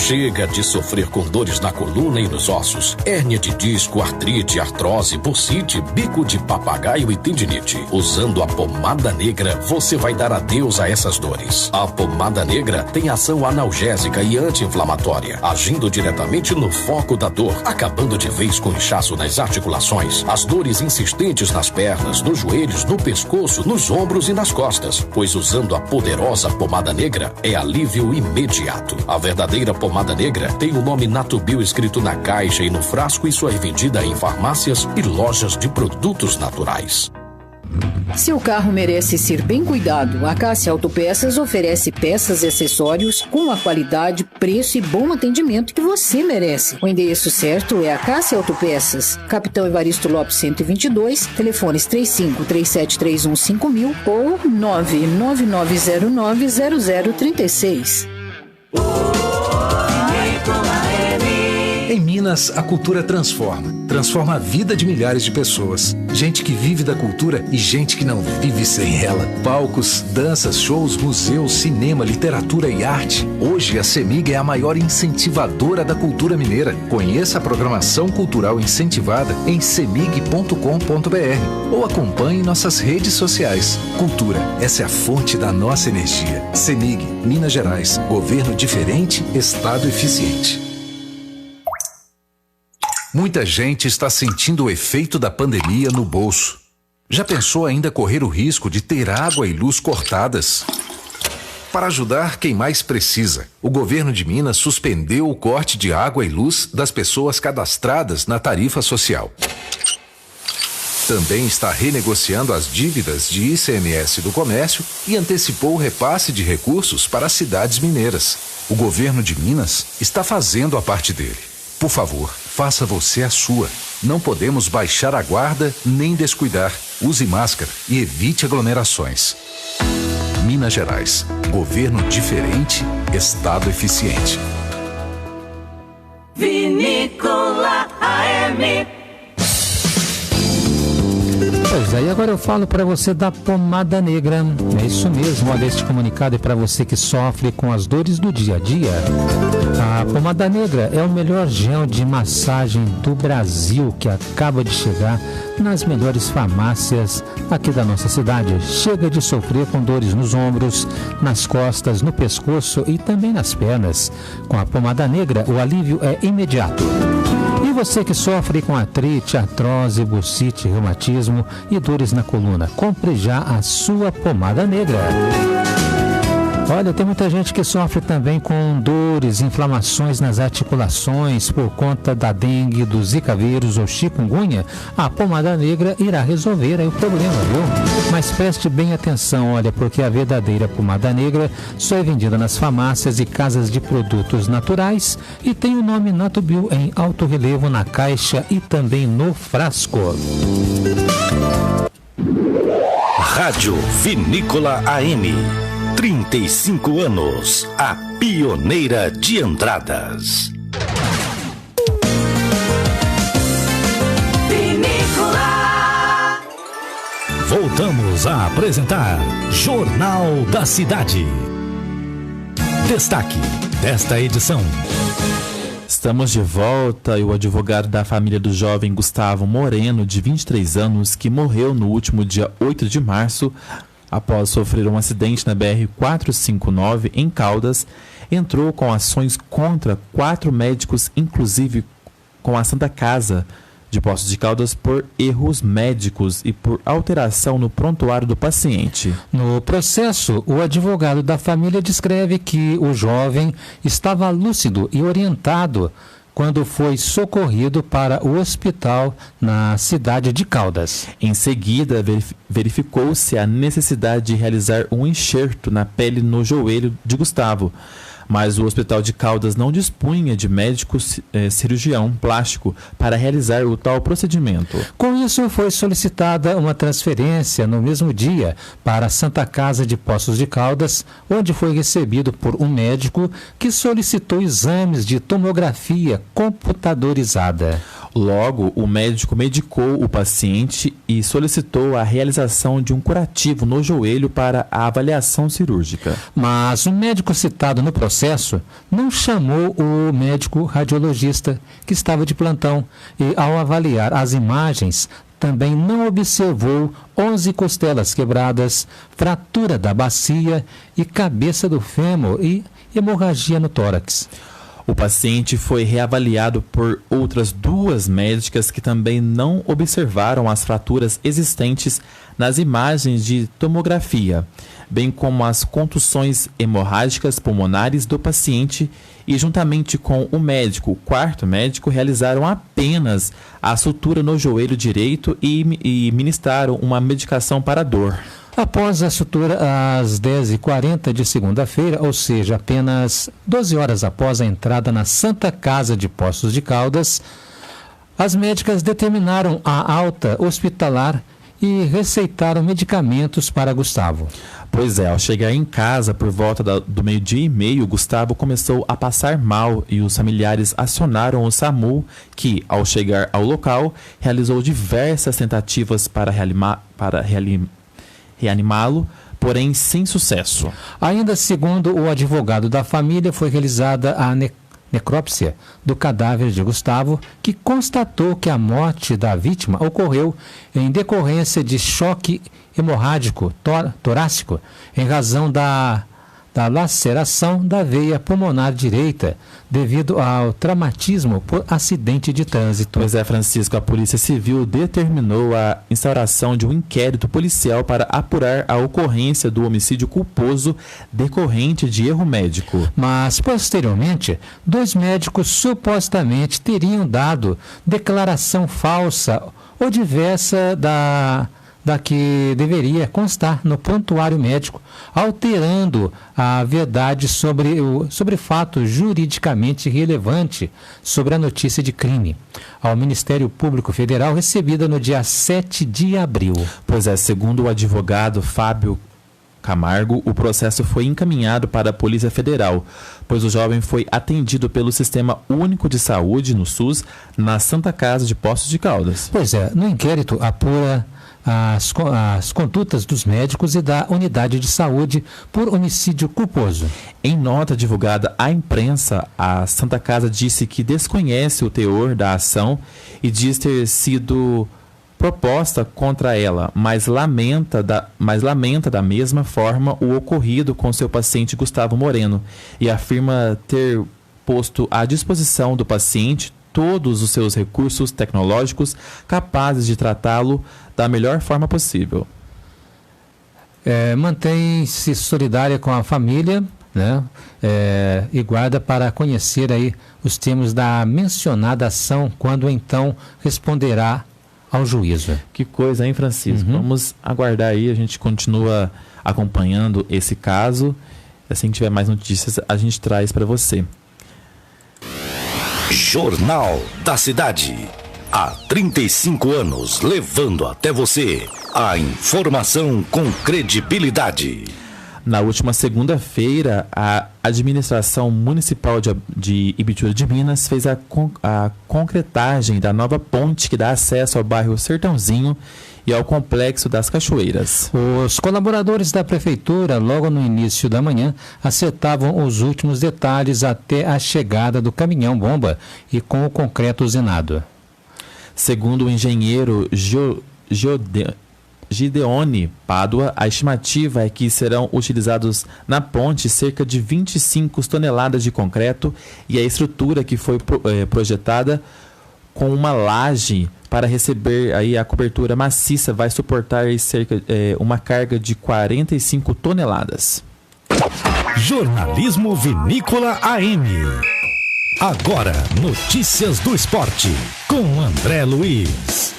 Chega de sofrer com dores na coluna e nos ossos, hérnia de disco, artrite, artrose, bursite, bico de papagaio e tendinite. Usando a pomada negra, você vai dar adeus a essas dores. A pomada negra tem ação analgésica e anti-inflamatória, agindo diretamente no foco da dor, acabando de vez com o inchaço nas articulações, as dores insistentes nas pernas, nos joelhos, no pescoço, nos ombros e nas costas. Pois usando a poderosa pomada negra, é alívio imediato. A verdadeira pomada negra tem o nome Natubio escrito na caixa e no frasco e só é vendida em farmácias e lojas de produtos naturais. Seu carro merece ser bem cuidado. A Cássia Autopeças oferece peças e acessórios com a qualidade, preço e bom atendimento que você merece. O endereço certo é a Cássia Autopeças, Capitão Evaristo Lopes 122, telefones 35-3731-5000 ou 99909-0036. Em Minas, a cultura transforma a vida de milhares de pessoas. Gente que vive da cultura e gente que não vive sem ela. Palcos, danças, shows, museus, cinema, literatura e arte. Hoje a CEMIG é a maior incentivadora da cultura mineira. Conheça a programação cultural incentivada em cemig.com.br ou acompanhe nossas redes sociais. Cultura, essa é a fonte da nossa energia. CEMIG, Minas Gerais. Governo diferente, Estado eficiente. Muita gente está sentindo o efeito da pandemia no bolso. Já pensou ainda correr o risco de ter água e luz cortadas? Para ajudar quem mais precisa, o governo de Minas suspendeu o corte de água e luz das pessoas cadastradas na tarifa social. Também está renegociando as dívidas de ICMS do comércio e antecipou o repasse de recursos para as cidades mineiras. O governo de Minas está fazendo a parte dele. Por favor, faça você a sua. Não podemos baixar a guarda nem descuidar. Use máscara e evite aglomerações. Minas Gerais. Governo diferente, Estado eficiente. Vinícola AM. Pois aí, agora eu falo para você da pomada negra. É isso mesmo, olha, este comunicado é para você que sofre com as dores do dia a dia. A pomada negra é o melhor gel de massagem do Brasil que acaba de chegar nas melhores farmácias aqui da nossa cidade. Chega de sofrer com dores nos ombros, nas costas, no pescoço e também nas pernas. Com a pomada negra, o alívio é imediato. E você que sofre com artrite, artrose, bursite, reumatismo e dores na coluna, compre já a sua pomada negra. Olha, tem muita gente que sofre também com dores, inflamações nas articulações por conta da dengue, do zika vírus ou chikungunya. A pomada negra irá resolver aí o problema, viu? Mas preste bem atenção, olha, porque a verdadeira pomada negra só é vendida nas farmácias e casas de produtos naturais e tem o nome Natubio em alto relevo na caixa e também no frasco. Rádio Vinícola AM. 35 anos, a pioneira de Andradas. Vinícola. Voltamos a apresentar Jornal da Cidade. Destaque desta edição. Estamos de volta e o advogado da família do jovem Gustavo Moreno, de 23 anos, que morreu no último dia 8 de março, após sofrer um acidente na BR-459 em Caldas, entrou com ações contra 4 médicos, inclusive com a Santa Casa de Poços de Caldas, por erros médicos e por alteração no prontuário do paciente. No processo, o advogado da família descreve que o jovem estava lúcido e orientado quando foi socorrido para o hospital na cidade de Caldas. Em seguida, verificou-se a necessidade de realizar um enxerto na pele no joelho de Gustavo, mas o Hospital de Caldas não dispunha de médico cirurgião plástico para realizar o tal procedimento. Com isso, foi solicitada uma transferência no mesmo dia para a Santa Casa de Poços de Caldas, onde foi recebido por um médico que solicitou exames de tomografia computadorizada. Logo, o médico medicou o paciente e solicitou a realização de um curativo no joelho para a avaliação cirúrgica. Mas o médico citado no processo não chamou o médico radiologista que estava de plantão e, ao avaliar as imagens, também não observou 11 costelas quebradas, fratura da bacia e cabeça do fêmur e hemorragia no tórax. O paciente foi reavaliado por outras 2 médicas que também não observaram as fraturas existentes nas imagens de tomografia, bem como as contusões hemorrágicas pulmonares do paciente e, juntamente com o 4º médico, realizaram apenas a sutura no joelho direito e ministraram uma medicação para a dor. Após a sutura, às 10h40 de segunda-feira, ou seja, apenas 12 horas após a entrada na Santa Casa de Poços de Caldas, as médicas determinaram a alta hospitalar e receitaram medicamentos para Gustavo. Pois é, ao chegar em casa por volta do 12h30, Gustavo começou a passar mal e os familiares acionaram o SAMU, que, ao chegar ao local, realizou diversas tentativas para reanimá-lo, porém sem sucesso. Ainda segundo o advogado da família, foi realizada a necrópsia do cadáver de Gustavo, que constatou que a morte da vítima ocorreu em decorrência de choque hemorrágico torácico, em razão da laceração da veia pulmonar direita, devido ao traumatismo por acidente de trânsito. Pois é, Francisco, a Polícia Civil determinou a instauração de um inquérito policial para apurar a ocorrência do homicídio culposo decorrente de erro médico. Mas, posteriormente, 2 médicos supostamente teriam dado declaração falsa ou diversa da que deveria constar no prontuário médico, alterando a verdade sobre fato juridicamente relevante sobre a notícia de crime ao Ministério Público Federal, recebida no dia 7 de abril. Pois é, segundo o advogado Fábio Camargo, o processo foi encaminhado para a Polícia Federal, pois o jovem foi atendido pelo Sistema Único de Saúde, no SUS, na Santa Casa de Poços de Caldas. Pois é, no inquérito apura as condutas dos médicos e da unidade de saúde por homicídio culposo. Em nota divulgada à imprensa, a Santa Casa disse que desconhece o teor da ação e diz ter sido proposta contra ela, mas lamenta da mesma forma o ocorrido com seu paciente Gustavo Moreno e afirma ter posto à disposição do paciente todos os seus recursos tecnológicos capazes de tratá-lo da melhor forma possível. Mantém-se solidária com a família, né? E guarda para conhecer aí os termos da mencionada ação, quando então responderá ao juízo. Que coisa, hein, Francisco? Vamos aguardar aí, a gente continua acompanhando esse caso. Assim que tiver mais notícias, a gente traz para você. Jornal da Cidade. Há 35 anos, levando até você a informação com credibilidade. Na última segunda-feira, a administração municipal de Ibitura de Minas fez a concretagem da nova ponte que dá acesso ao bairro Sertãozinho e ao Complexo das Cachoeiras. Os colaboradores da prefeitura, logo no início da manhã, acertavam os últimos detalhes até a chegada do caminhão-bomba e com o concreto usinado. Segundo o engenheiro Gideone Pádua, a estimativa é que serão utilizados na ponte cerca de 25 toneladas de concreto e a estrutura que foi projetada com uma laje para receber aí a cobertura maciça vai suportar aí uma carga de 45 toneladas. Jornalismo Vinícola AM. Agora, notícias do esporte, com André Luiz.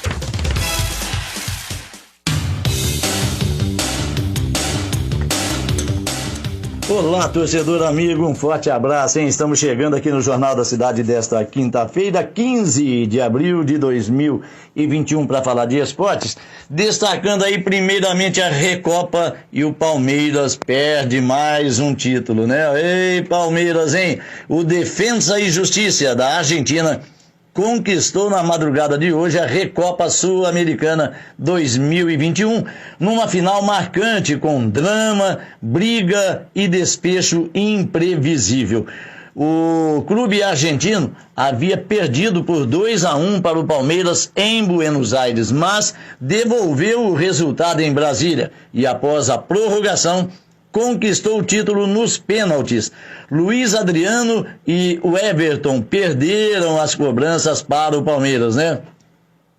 Olá, torcedor amigo, um forte abraço, hein? Estamos chegando aqui no Jornal da Cidade desta quinta-feira, 15 de abril de 2021, para falar de esportes, destacando aí primeiramente a Recopa e o Palmeiras perde mais um título, né? Ei, Palmeiras, hein? O Defensa e Justiça da Argentina conquistou na madrugada de hoje a Recopa Sul-Americana 2021, numa final marcante com drama, briga e desfecho imprevisível. O clube argentino havia perdido por 2-1 para o Palmeiras em Buenos Aires, mas devolveu o resultado em Brasília e, após a prorrogação, conquistou o título nos pênaltis. Luiz Adriano e o Everton perderam as cobranças para o Palmeiras, né?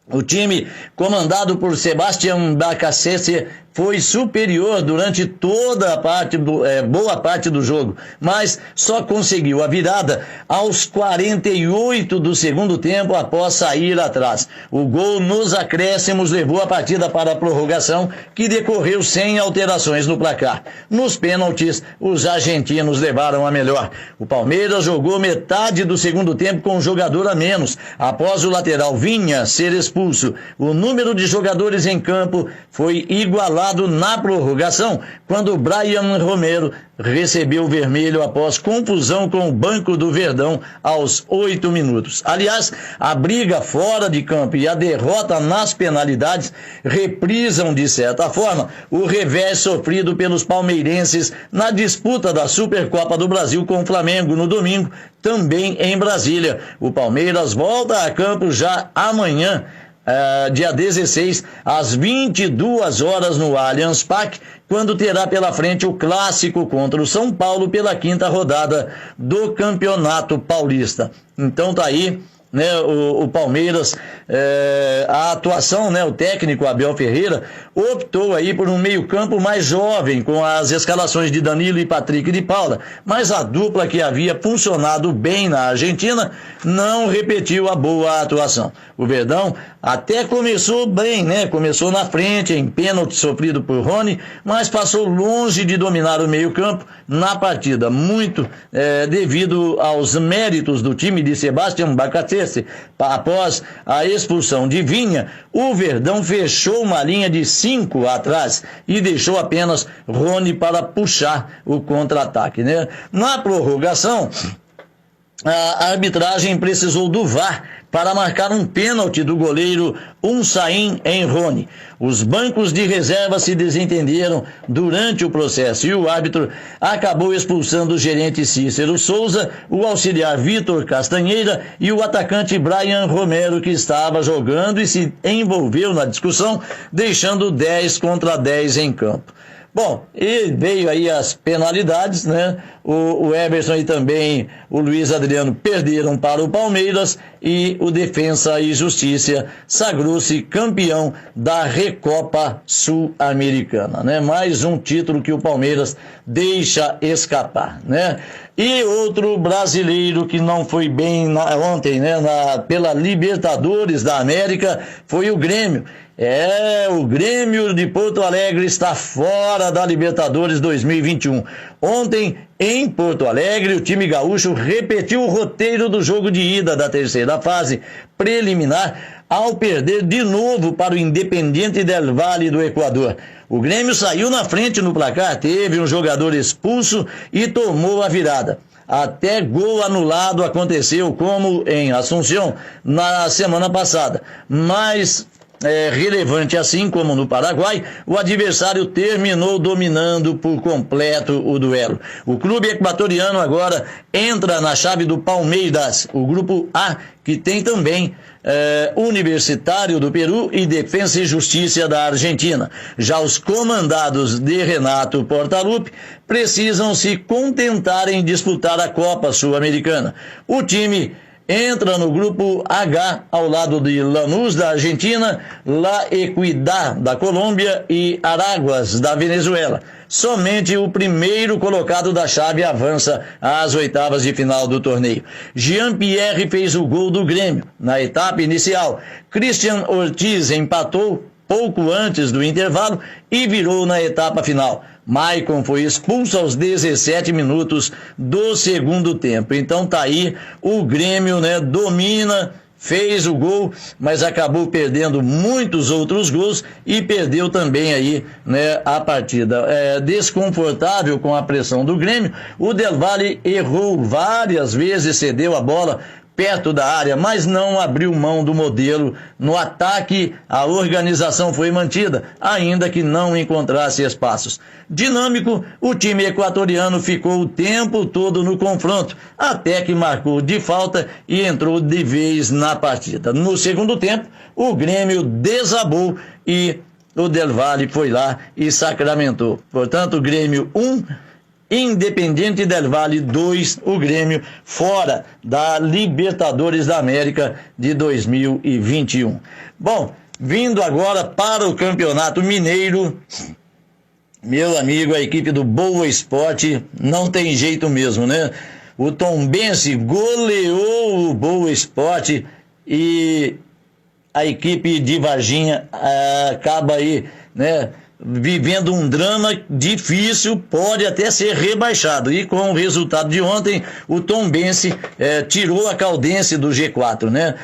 O time, comandado por Sebastián Bacacese, foi superior durante toda a boa parte do jogo, mas só conseguiu a virada aos 48 do segundo tempo após sair atrás. O gol nos acréscimos levou a partida para a prorrogação, que decorreu sem alterações no placar. Nos pênaltis, os argentinos levaram a melhor. O Palmeiras jogou metade do segundo tempo com um jogador a menos, após o lateral Vinha ser expulso. O número de jogadores em campo foi igualado na prorrogação, quando Brian Romero recebeu o vermelho após confusão com o banco do Verdão aos 8 minutos. Aliás, a briga fora de campo e a derrota nas penalidades reprisam, de certa forma, o revés sofrido pelos palmeirenses na disputa da Supercopa do Brasil com o Flamengo no domingo, também em Brasília. O Palmeiras volta a campo já amanhã, dia 16, às 22 horas no Allianz Parque, quando terá pela frente o clássico contra o São Paulo pela 5ª rodada do Campeonato Paulista. Então tá aí, né, o Palmeiras, a atuação, né, o técnico Abel Ferreira optou aí por um meio-campo mais jovem, com as escalações de Danilo e Patrick de Paula, mas a dupla que havia funcionado bem na Argentina não repetiu a boa atuação. O Verdão até começou bem, né? Começou na frente, em pênalti sofrido por Rony, mas passou longe de dominar o meio-campo na partida, muito devido aos méritos do time de Sebastián Bacacese. Após a expulsão de Vinha, o Verdão fechou uma linha de 5 atrás e deixou apenas Rony para puxar o contra-ataque, né? Na prorrogação, a arbitragem precisou do VAR para marcar um pênalti do goleiro Unsain em Rony. Os bancos de reserva se desentenderam durante o processo e o árbitro acabou expulsando o gerente Cícero Souza, o auxiliar Vitor Castanheira e o atacante Brian Romero, que estava jogando e se envolveu na discussão, deixando 10 contra 10 em campo. Bom, e veio aí as penalidades, né? O Everton e também o Luiz Adriano perderam para o Palmeiras e o Defensa e Justiça sagrou-se campeão da Recopa Sul-Americana, né? Mais um título que o Palmeiras deixa escapar, né? E outro brasileiro que não foi bem ontem, né? Pela Libertadores da América foi o Grêmio. O Grêmio de Porto Alegre está fora da Libertadores 2021. Ontem, em Porto Alegre, o time gaúcho repetiu o roteiro do jogo de ida da 3ª fase preliminar ao perder de novo para o Independiente del Valle do Equador. O Grêmio saiu na frente no placar, teve um jogador expulso e tomou a virada. Até gol anulado aconteceu, como em Assunção, na semana passada. Mas relevante assim como no Paraguai, o adversário terminou dominando por completo o duelo. O clube equatoriano agora entra na chave do Palmeiras, o grupo A, que tem também Universitário do Peru e Defensa e Justiça da Argentina. Já os comandados de Renato Portaluppi precisam se contentar em disputar a Copa Sul-Americana. O time entra no grupo H ao lado de Lanús da Argentina, La Equidad da Colômbia e Araguas da Venezuela. Somente o primeiro colocado da chave avança às oitavas de final do torneio. Jean-Pierre fez o gol do Grêmio na etapa inicial. Christian Ortiz empatou pouco antes do intervalo e virou na etapa final. Maicon foi expulso aos 17 minutos do segundo tempo. Então tá aí, o Grêmio, né, domina, fez o gol, mas acabou perdendo muitos outros gols e perdeu também aí, né, a partida. Desconfortável com a pressão do Grêmio, o Del Valle errou várias vezes, cedeu a bola perto da área, mas não abriu mão do modelo. No ataque, a organização foi mantida, ainda que não encontrasse espaços. Dinâmico, o time equatoriano ficou o tempo todo no confronto, até que marcou de falta e entrou de vez na partida. No segundo tempo, o Grêmio desabou e o Del Valle foi lá e sacramentou. Portanto, o Grêmio 1, Independiente Del Valle 2, o Grêmio fora da Libertadores da América de 2021. Bom, vindo agora para o Campeonato Mineiro, meu amigo, a equipe do Boa Esporte não tem jeito mesmo, né? O Tombense goleou o Boa Esporte e a equipe de Varginha acaba aí, né, vivendo um drama difícil, pode até ser rebaixado. E com o resultado de ontem, o Tombense tirou a Caldense do G4, né?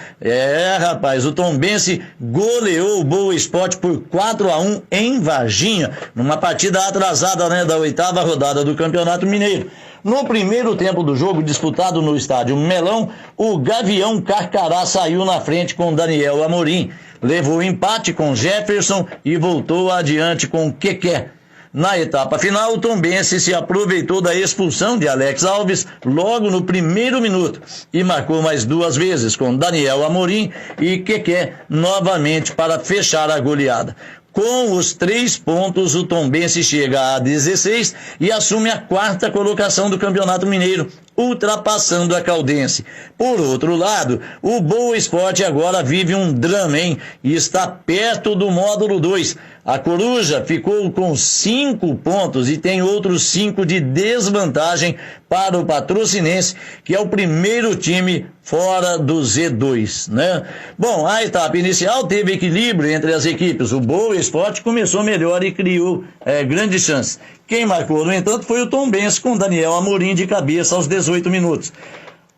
Rapaz, o Tombense goleou o Boa Esporte por 4-1 em Varginha, numa partida atrasada, né, da 8ª rodada do Campeonato Mineiro. No primeiro tempo do jogo, disputado no estádio Melão, o Gavião Carcará saiu na frente com Daniel Amorim, levou o empate com Jefferson e voltou adiante com Keké. Na etapa final, o Tombense se aproveitou da expulsão de Alex Alves logo no primeiro minuto e marcou mais 2 vezes com Daniel Amorim e Keké novamente para fechar a goleada. Com os 3 pontos, o Tombense chega a 16 e assume a 4ª colocação do Campeonato Mineiro, ultrapassando a Caldense. Por outro lado, o Boa Esporte agora vive um drama, hein? E está perto do módulo 2. A Coruja ficou com 5 pontos e tem outros 5 de desvantagem para o Patrocinense, que é o primeiro time fora do Z2, né? Bom, a etapa inicial teve equilíbrio entre as equipes. O Boa Esporte começou melhor e criou grandes chances. Quem marcou, no entanto, foi o Tombense com Daniel Amorim de cabeça aos 18 minutos.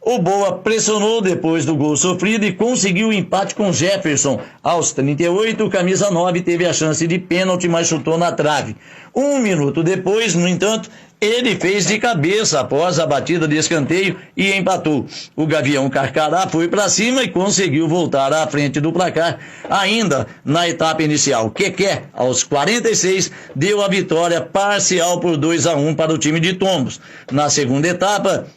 O Boa pressionou depois do gol sofrido e conseguiu o empate com Jefferson. Aos 38, o camisa 9 teve a chance de pênalti, mas chutou na trave. 1 minuto depois, no entanto, ele fez de cabeça após a batida de escanteio e empatou. O Gavião Carcará foi para cima e conseguiu voltar à frente do placar. Ainda na etapa inicial, Keké, aos 46, deu a vitória parcial por 2-1 para o time de Tombos. Na segunda etapa,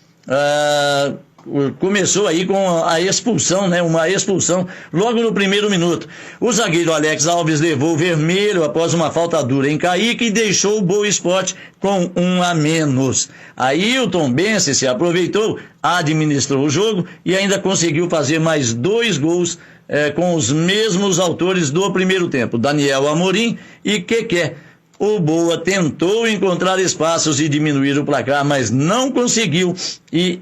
começou aí com a expulsão, né? Uma expulsão logo no primeiro minuto. O zagueiro Alex Alves levou o vermelho após uma falta dura em Kaique e deixou o Boa Esporte com 1 a menos. Aí o Tombense se aproveitou, administrou o jogo e ainda conseguiu fazer mais 2 gols com os mesmos autores do primeiro tempo, Daniel Amorim e Keké. O Boa tentou encontrar espaços e diminuir o placar, mas não conseguiu e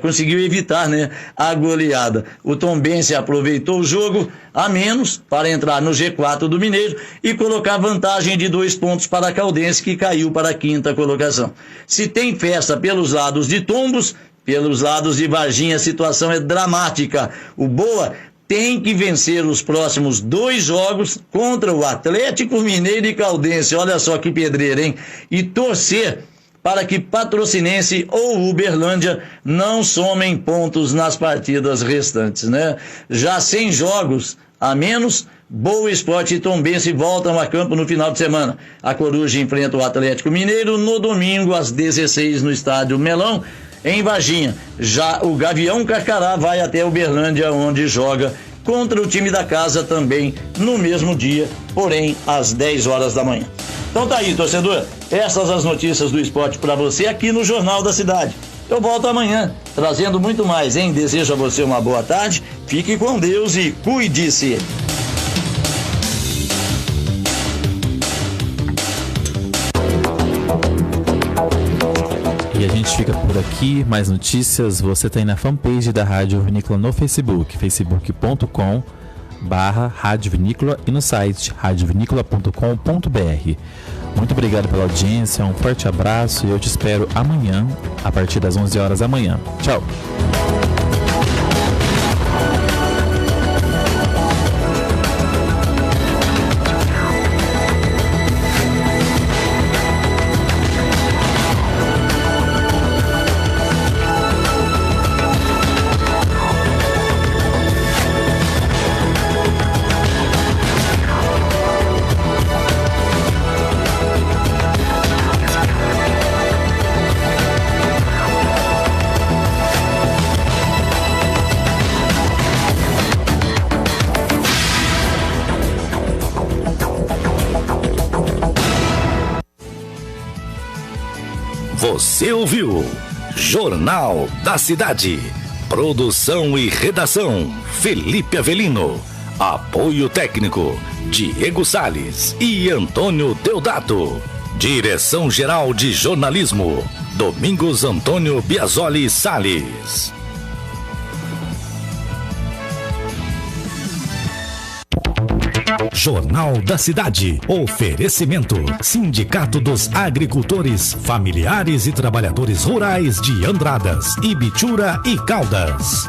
conseguiu evitar, né, a goleada. O Tombense aproveitou o jogo a menos para entrar no G4 do Mineiro e colocar vantagem de 2 pontos para a Caldense, que caiu para a 5ª colocação. Se tem festa pelos lados de Tombos, pelos lados de Varginha a situação é dramática. O Boa tem que vencer os próximos 2 jogos contra o Atlético Mineiro e Caldense. Olha só que pedreira, hein? E torcer para que Patrocinense ou Uberlândia não somem pontos nas partidas restantes, né? Já sem jogos a menos, Boa Esporte e Tombense voltam a campo no final de semana. A Coruja enfrenta o Atlético Mineiro no domingo às 16 no estádio Melão, em Varginha. Já o Gavião Carcará vai até Uberlândia, onde joga contra o time da casa também no mesmo dia, porém às 10 horas da manhã. Então tá aí, torcedor, essas as notícias do esporte para você aqui no Jornal da Cidade. Eu volto amanhã trazendo muito mais, hein? Desejo a você uma boa tarde, fique com Deus e cuide-se. E a gente fica por aqui. Mais notícias você tem na fanpage da Rádio Vinícola no Facebook, facebook.com/Rádio Vinícola e no site radiovinícola.com.br. Muito obrigado pela audiência, um forte abraço e eu te espero amanhã, a partir das 11 horas da manhã. Tchau! Você ouviu Jornal da Cidade. Produção e redação Felipe Avelino. Apoio técnico Diego Salles e Antônio Deodato. Direção-geral de jornalismo Domingos Antônio Biasoli Salles. Jornal da Cidade. Oferecimento: Sindicato dos Agricultores, Familiares e Trabalhadores Rurais de Andradas, Ibitura e Caldas.